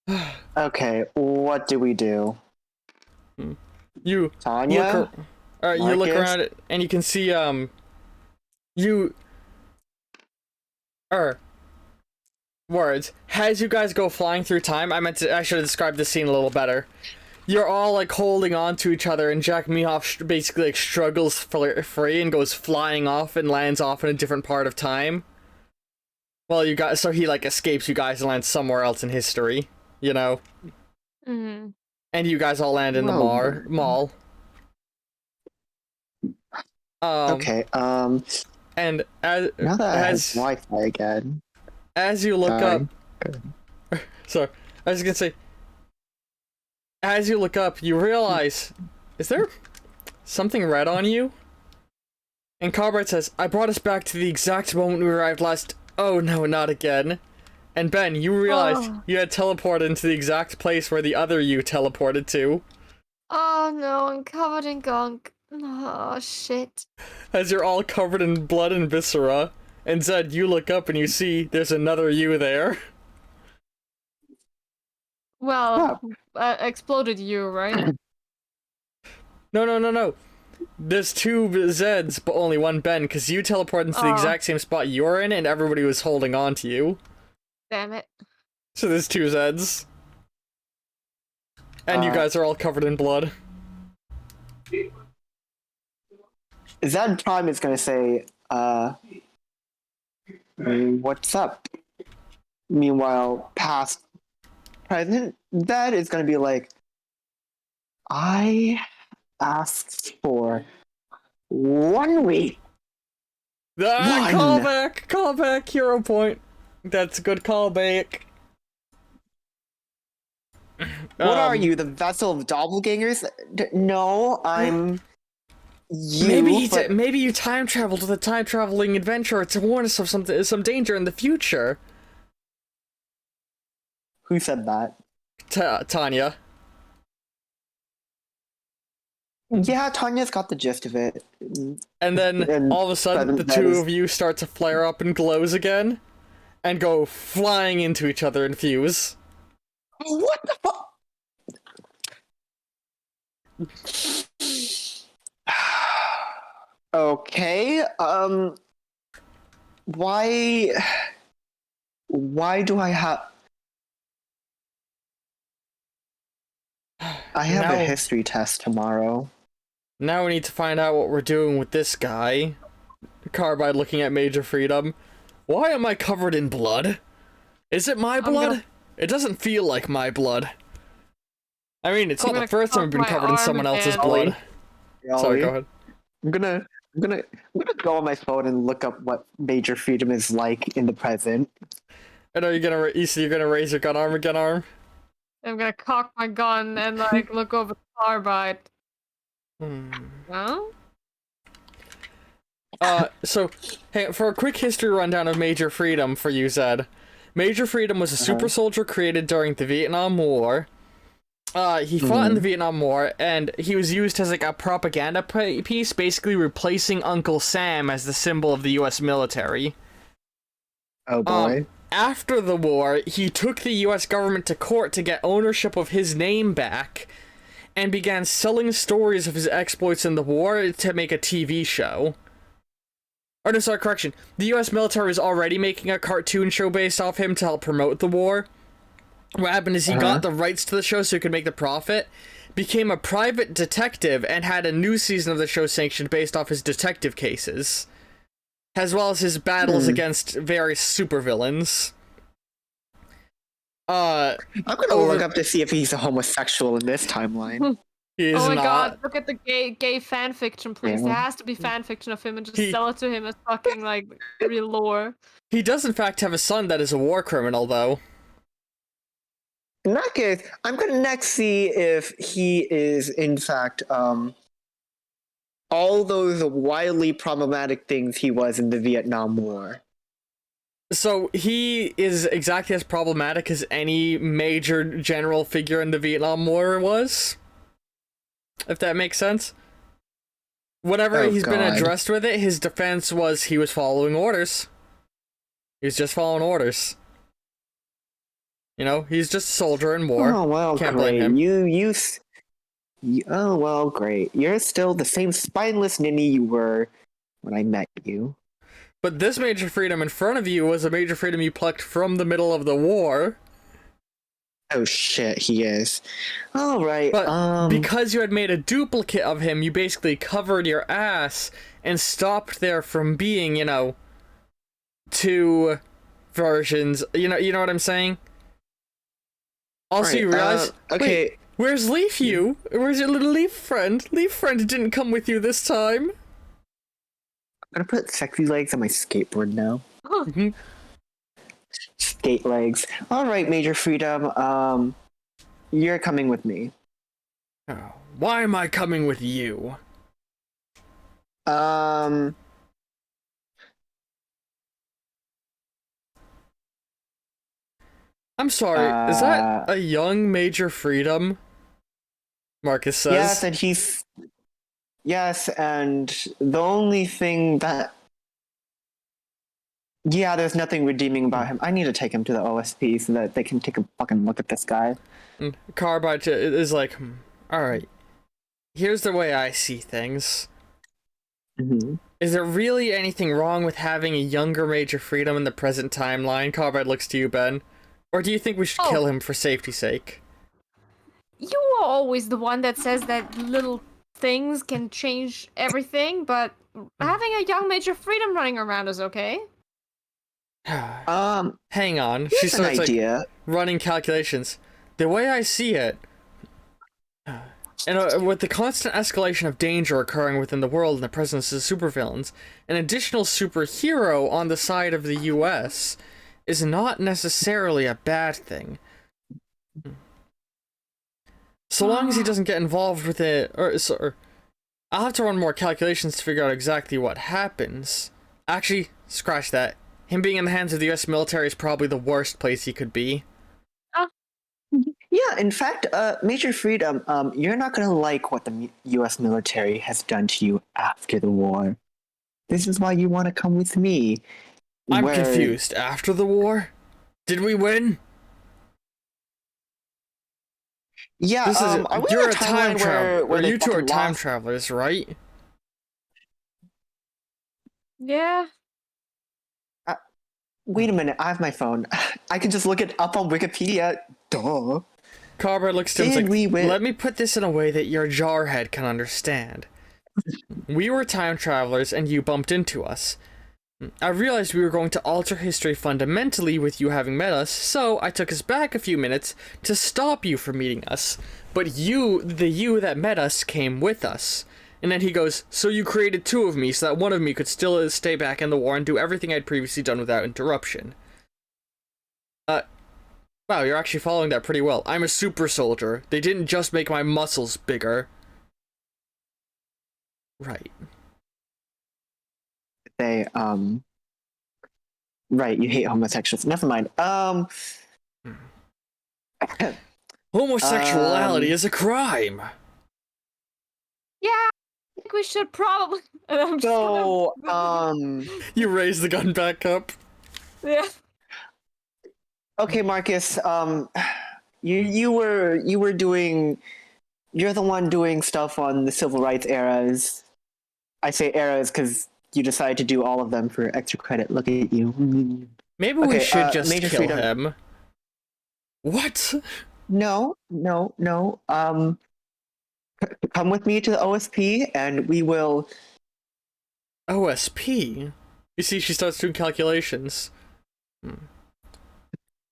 no. Okay, what do we do? You Tanya? you look Marcus? around it, and you can see words. As you guys go flying through time, I should have described this scene a little better. You're all like holding on to each other, and Jack Mehoff basically like struggles free and goes flying off and lands off in a different part of time. Well, so he like escapes you guys and lands somewhere else in history, you know. Mm-hmm. And you guys all land in the mall. Okay, And as now that I have Wi-Fi again. as you look up, Good. so I was gonna say, as you look up, you realize is there something red on you? And Cartwright says, I brought us back to the exact moment we arrived last. Oh no, not again. And Ben, you realized you had teleported into the exact place where the other you teleported to. Oh no, I'm covered in gunk. Oh shit. As you're all covered in blood and viscera, and Zed, you look up and you see there's another you there. Well, exploded you, right? No. There's two Zeds, but only one Ben, because you teleported into the exact same spot you're in, and everybody was holding on to you. Damn it. So there's two Zeds. And you guys are all covered in blood. Zed Prime is gonna say, what's up? Meanwhile, past present, Zed is gonna be like, I asked for 1 week. Callback, hero point. That's a good callback. What are you, the vessel of doppelgangers? No, I'm you. Maybe you time traveled with a time traveling adventurer to warn us of some danger in the future. Who said that? Tanya. Yeah, Tanya's got the gist of it. And then all of a sudden, the two of you start to flare up in glows again, and go flying into each other and fuse. What the fuck? Okay, why do I have a history test tomorrow. Now we need to find out what we're doing with this guy. Carbide looking at Major Freedom. Why am I covered in blood? Is it my blood? It doesn't feel like my blood. I mean, it's not the first time I've been covered in someone else's blood. Sorry, go ahead. I'm gonna go on my phone and look up what Major Freedom is like in the present. And are you gonna? You're gonna raise your gun arm again, arm? I'm gonna cock my gun and like look over the Carbide. Huh? So, hey, for a quick history rundown of Major Freedom for you, Zed. Major Freedom was a super soldier created during the Vietnam War. He fought in the Vietnam War, and he was used as like a propaganda piece, basically replacing Uncle Sam as the symbol of the US military. Oh boy. After the war, he took the US government to court to get ownership of his name back, and began selling stories of his exploits in the war to make a TV show. Or no, sorry, correction. The US military was already making a cartoon show based off him to help promote the war. What happened is he got the rights to the show so he could make the profit, became a private detective, and had a new season of the show sanctioned based off his detective cases, as well as his battles against various supervillains. I'm gonna look up to see if he's a homosexual in this timeline. He is oh my not. god, look at the gay fan fiction, please. There has to be fan fiction of him and just sell it to him as fucking, like, real lore. He does, in fact, have a son that is a war criminal, though. In that case, I'm gonna next see if he is, in fact, all those wildly problematic things he was in the Vietnam War. So, he is exactly as problematic as any major general figure in the Vietnam War was. If that makes sense. Whenever he's been addressed with it, his defense was he was following orders. He was just following orders. You know, he's just a soldier in war. Oh, well, Can't great. blame him. Oh, well, great. You're still the same spineless ninny you were when I met you. But this Major Freedom in front of you was a Major Freedom you plucked from the middle of the war. Oh shit, he is. Alright, But because you had made a duplicate of him, you basically covered your ass and stopped there from being, you know, two versions. You know what I'm saying? Also, right, you realize, okay. wait, where's Leaf you? Where's your little Leaf friend? Leaf friend didn't come with you this time. I'm gonna put sexy legs on my skateboard now. Mhm. Skate legs. Alright, Major Freedom, you're coming with me. Oh, why am I coming with you? Um, I'm sorry, is that a young Major Freedom? Marcus yes, says. and yes, and the only thing that, yeah, there's nothing redeeming about him. I need to take him to the OSP so that they can take a fucking look at this guy. And Carbide is like, alright, here's the way I see things. Mm-hmm. Is there really anything wrong with having a younger Major Freedom in the present timeline? Carbide looks to you, Ben. Or do you think we should kill him for safety's sake? You are always the one that says that little things can change everything, but having a young Major Freedom running around is okay. Hang on. Here's She starts an idea. like running calculations. The way I see it, and with the constant escalation of danger occurring within the world in the presence of supervillains, an additional superhero on the side of the US is not necessarily a bad thing. So long as he doesn't get involved with it, or I'll have to run more calculations to figure out exactly what happens. Actually, scratch that. Him being in the hands of the US military is probably the worst place he could be. Yeah, in fact, Major Freedom, you're not gonna like what the U.S. military has done to you after the war. This is why you want to come with me. I'm confused. After the war? Did we win? Yeah, This is you're a time traveler. where You two are time lost? travelers, right? Yeah. Wait a minute, I have my phone. I can just look it up on Wikipedia. Duh. Carbide looks to him and Did we is like, win? let me put this in a way that your jarhead can understand. We were time travelers and you bumped into us. I realized we were going to alter history fundamentally with you having met us, so I took us back a few minutes to stop you from meeting us. But you, the you that met us, came with us. And then he goes, so you created two of me so that one of me could still stay back in the war and do everything I'd previously done without interruption. Wow, you're actually following that pretty well. I'm a super soldier. They didn't just make my muscles bigger. Right. They, right, you hate homosexuals. Never mind. Homosexuality is a crime. Yeah, I think we should probably. And I'm just So, You raise the gun back up. yeah. okay, Marcus, you were doing, you're the one doing stuff on the civil rights eras. I say eras because you decided to do all of them for extra credit. Look at you. Maybe we should just Major kill Freedom. him. What? No. Come with me to the OSP and we will. OSP? You see, she starts doing calculations. And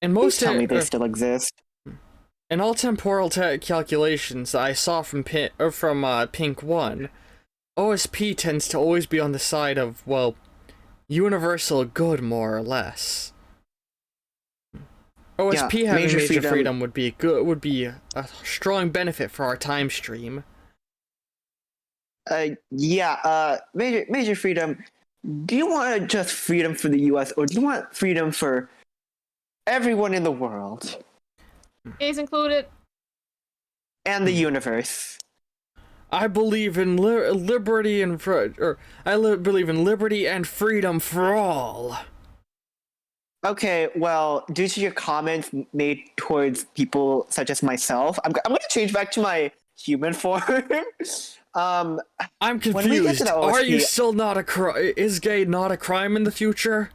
Please most tell me they still exist. in all temporal calculations that I saw from Pink 1, OSP tends to always be on the side of, well, universal good, more or less. OSP Yeah, having Major Major Freedom Freedom would be a strong benefit for our time stream. Major Freedom, do you want just freedom for the US or do you want freedom for everyone in the world? Gays included. And the universe. I believe in liberty and believe in liberty and freedom for all. Okay, well, due to your comments made towards people such as myself, I'm going to change back to my human form. I'm when we get to confused. the Are you OSP still not is gay not a crime in the future?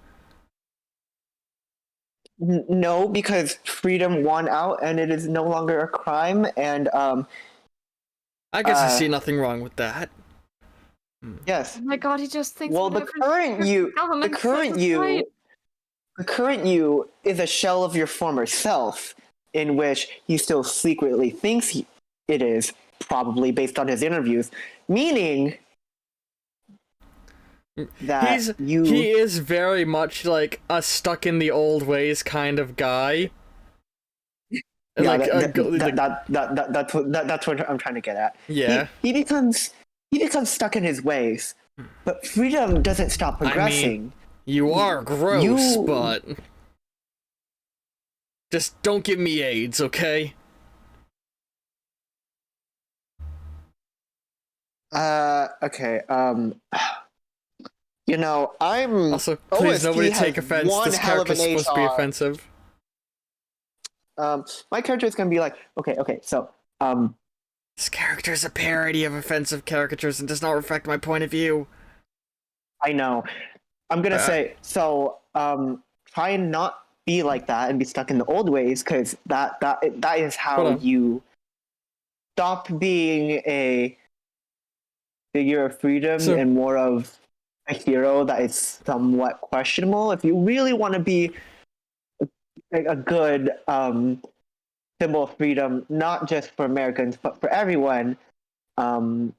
No, because freedom won out and it is no longer a crime. And I guess I see nothing wrong with that. yes. Oh my god, he just thinks. Well, the current you is a shell of your former self, in which he still secretly thinks it is, probably based on his interviews. Meaning that he is very much like a stuck in the old ways kind of guy. Yeah, Like, that's what I'm trying to get at. yeah. He becomes stuck in his ways, but freedom doesn't stop I mean, progressing. you are gross, but just don't give me AIDS, okay? Okay. You know, I'm Also, please OSP nobody has take offense. one This hell of character's an supposed to be HR. offensive. My character is gonna be like, okay, so This character is a parody of offensive caricatures and does not reflect my point of view. I know. I'm gonna say so. Try and not be like that and be stuck in the old ways, because that is how you stop being a figure of freedom and more of a hero that is somewhat questionable. If you really want to be a good symbol of freedom, not just for Americans but for everyone, come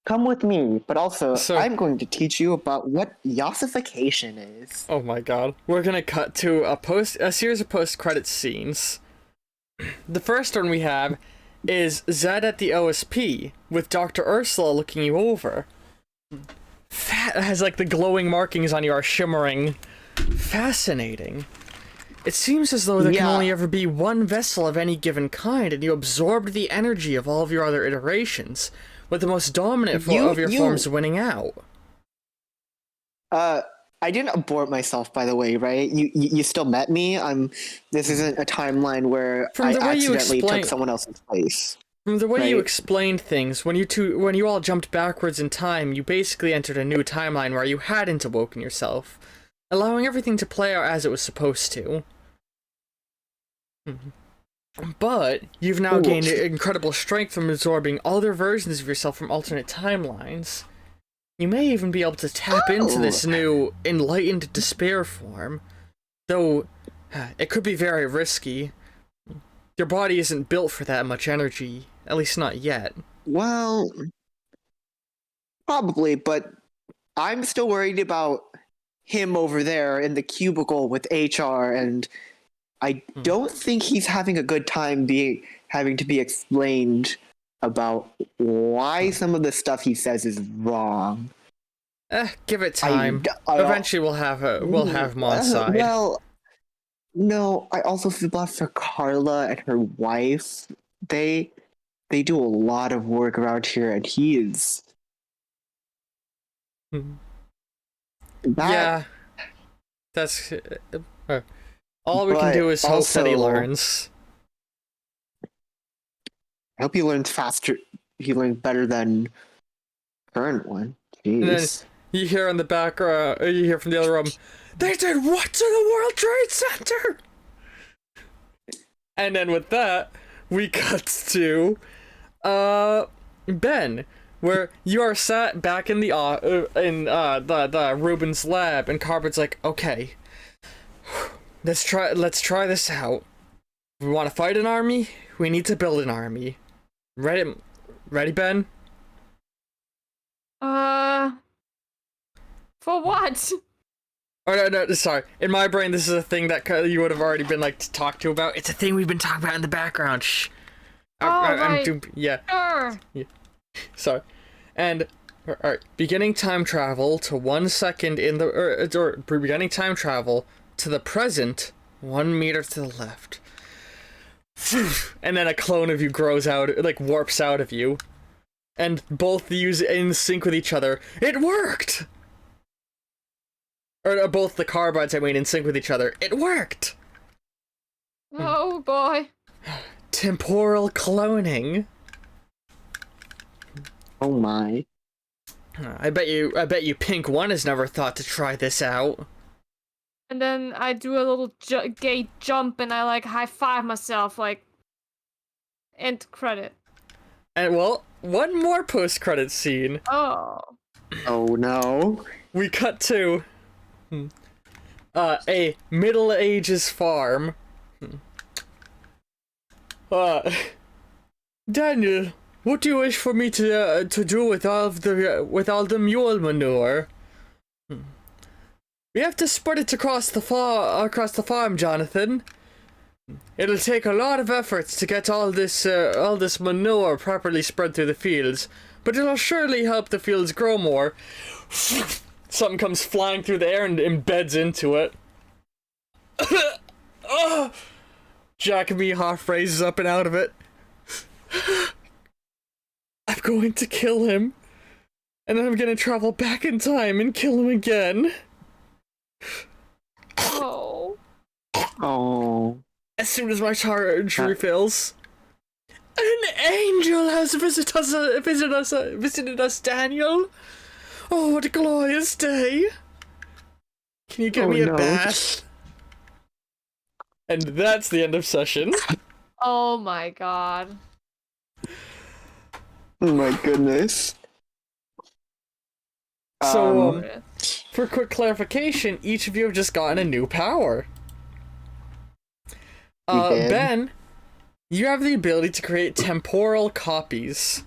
with me. But also, I'm going to teach you about what yassification is. Oh my god. We're gonna cut to a series of post-credit scenes. The first one we have is Zed at the OSP with Dr. Ursula looking you over. That has like the glowing markings on you are shimmering. Fascinating. It seems as though there can only ever be one vessel of any given kind, and you absorbed the energy of all of your other iterations, with the most dominant of your forms winning out. I didn't abort myself, by the way, right? You still met me. This isn't a timeline where I accidentally took someone else's place. From the way you explained things, when you all jumped backwards in time, you basically entered a new timeline where you hadn't awoken yourself, allowing everything to play out as it was supposed to. But you've now gained incredible strength from absorbing other versions of yourself from alternate timelines. You may even be able to tap into this new enlightened despair form, though it could be very risky. Your body isn't built for that much energy, at least not yet. Well, probably, but I'm still worried about him over there in the cubicle with HR, and I don't think he's having a good time having to be explained about why some of the stuff he says is wrong. Give it time. Eventually we'll have him on side. Well, no, I also feel bad for Carla and her wife. They do a lot of work around here, and he is. Yeah, that's all we can do is hope that he learns. I hope he learns faster. He learns better than current one. Jeez. You hear in the background, you hear from the other room, they did what to the World Trade Center? And then with that, we cut to, Ben, where you are sat back in the Ruben's lab, and Carbon's like, okay, let's try this out. We want to fight an army, we need to build an army. Ready, Ben? For what? Oh, no, sorry. In my brain, this is a thing that you would have already been, like, talked to about. It's a thing we've been talking about in the background. Shh. Yeah. Sure. Yeah. Sorry. And, alright, beginning time travel to 1 second in the, or beginning time travel to the present, 1 meter to the left. And then a clone of you grows out, like, warps out of you. And both use in sync with each other. It worked! Or both the carbides, I mean, in sync with each other. It worked! Oh boy. Temporal cloning. Oh my. I bet you Pink One has never thought to try this out. And then I do a little gay jump and I like high five myself, like, end credit. And well, one more post-credit scene. Oh. Oh no. We cut to a Middle Ages farm. Daniel, what do you wish for me to do with all the mule manure? We have to spread it across the farm, Jonathan. It'll take a lot of efforts to get all this manure properly spread through the fields, but it'll surely help the fields grow more. Something comes flying through the air and embeds into it. Oh! Jacoby half raises up and out of it. I'm going to kill him. And then I'm gonna travel back in time and kill him again. Oh. Oh. As soon as my charge refills. An angel has visited us, Daniel. Oh, what a glorious day. Can you get me a bath? And that's the end of session. Oh my god. Oh my goodness. So, for quick clarification, each of you have just gotten a new power. Ben, you have the ability to create temporal copies.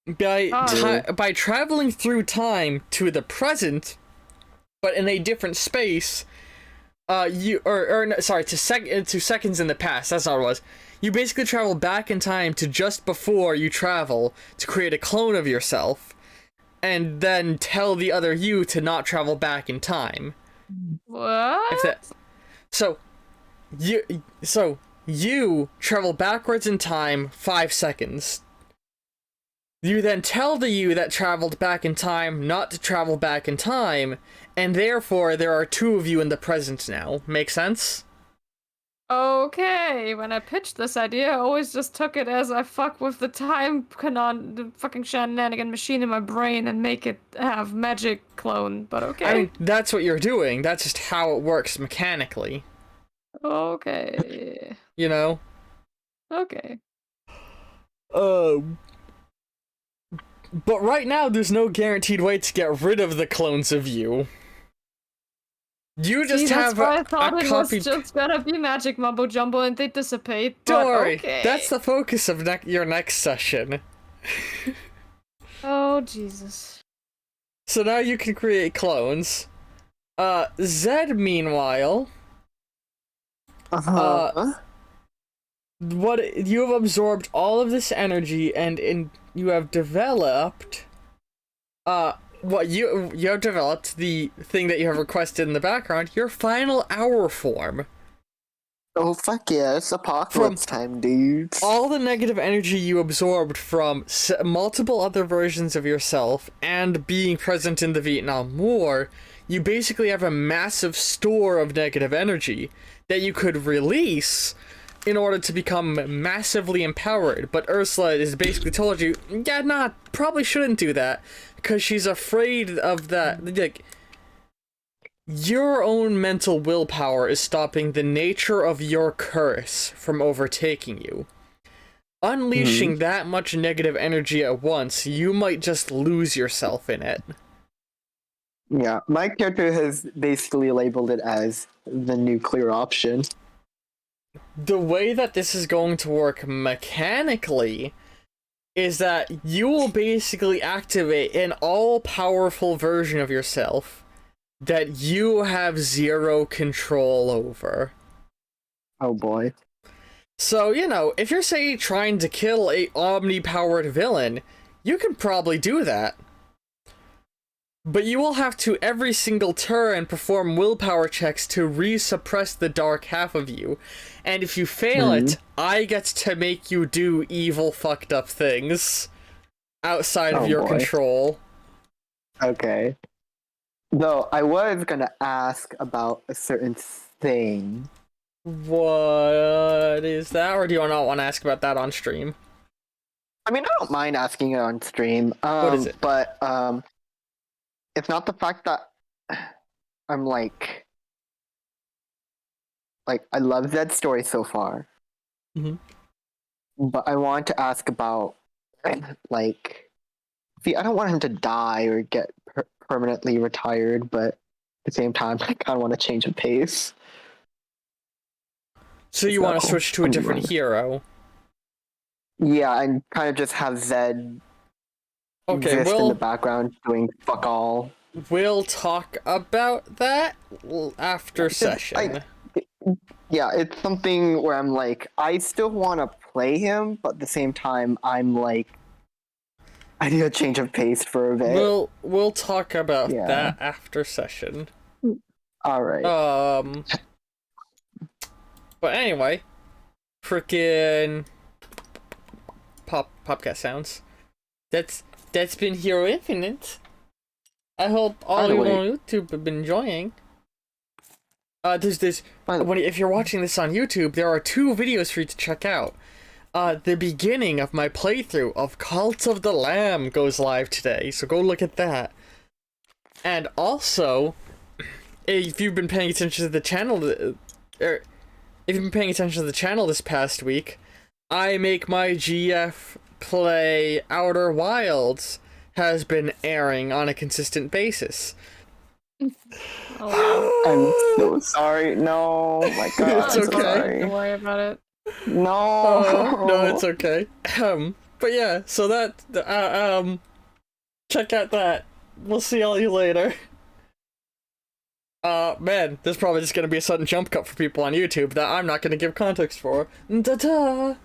By traveling through time to the present, but in a different space, to seconds in the past. That's not what it was. You basically travel back in time to just before you travel to create a clone of yourself, and then tell the other you to not travel back in time. What? So you travel backwards in time 5 seconds. You then tell the you that traveled back in time not to travel back in time, and therefore there are two of you in the present now. Make sense? Okay, when I pitched this idea, I always just took it as I fuck with the the fucking shenanigan machine in my brain and make it have magic clone, but okay. I mean, that's what you're doing. That's just how it works mechanically. Okay. You know? Okay. But right now, there's no guaranteed way to get rid of the clones of you. You just have I thought a it copy. was just gonna be magic mumbo jumbo and they dissipate. Don't but worry, okay. that's the focus of your next session. Oh Jesus. So now you can create clones. Zed, meanwhile, what you have absorbed all of this energy and you have developed. What you have developed the thing that you have requested in the background, your final hour form. Oh fuck yeah, it's apocalypse time, dudes. All the negative energy you absorbed from multiple other versions of yourself and being present in the Vietnam War, you basically have a massive store of negative energy that you could release in order to become massively empowered. But Ursula has basically told you, yeah, probably shouldn't do that. Because she's afraid of that. Like, your own mental willpower is stopping the nature of your curse from overtaking you. Unleashing that much negative energy at once, you might just lose yourself in it. Yeah, my character has basically labeled it as the nuclear option. The way that this is going to work mechanically is that you will basically activate an all-powerful version of yourself that you have zero control over. Oh boy. So, you know, if you're, say, trying to kill a omni-powered villain, you can probably do that. But you will have to, every single turn, perform willpower checks to re-suppress the dark half of you. And if you fail it, I get to make you do evil, fucked up things outside of your control. Okay. Though, I was gonna ask about a certain thing. What is that? Or do you not want to ask about that on stream? I mean, I don't mind asking it on stream. What is it? But, it's not the fact that I'm like, I love Zed's story so far. But I want to ask about, see, I don't want him to die or get permanently retired, but at the same time, I kind of want to change the pace. So you want to switch to a different hero? Yeah, and kind of just have Zed exist in the background doing fuck all. We'll talk about that after session. Yeah, it's something where I'm like, I still want to play him, but at the same time, I'm like, I need a change of pace for a bit. We'll talk about Yeah. that after session. All right. But anyway, freaking popcast sounds. That's been Hero Infinite. I hope all the you way- on YouTube have been enjoying. There's this. By the- If you're watching this on YouTube, there are 2 videos for you to check out. The beginning of my playthrough of Cult of the Lamb goes live today, so go look at that. And also, if you've been paying attention to the channel, if you've been paying attention to the channel this past week, I Make My GF Play Outer Wilds has been airing on a consistent basis. Oh, I'm so sorry. No, my God. It's I'm okay. sorry. don't worry about it. No. No, it's okay. But yeah, so that, check out that. We'll see all you later. Man, there's probably just gonna be a sudden jump cut for people on YouTube that I'm not gonna give context for. Ta-ta!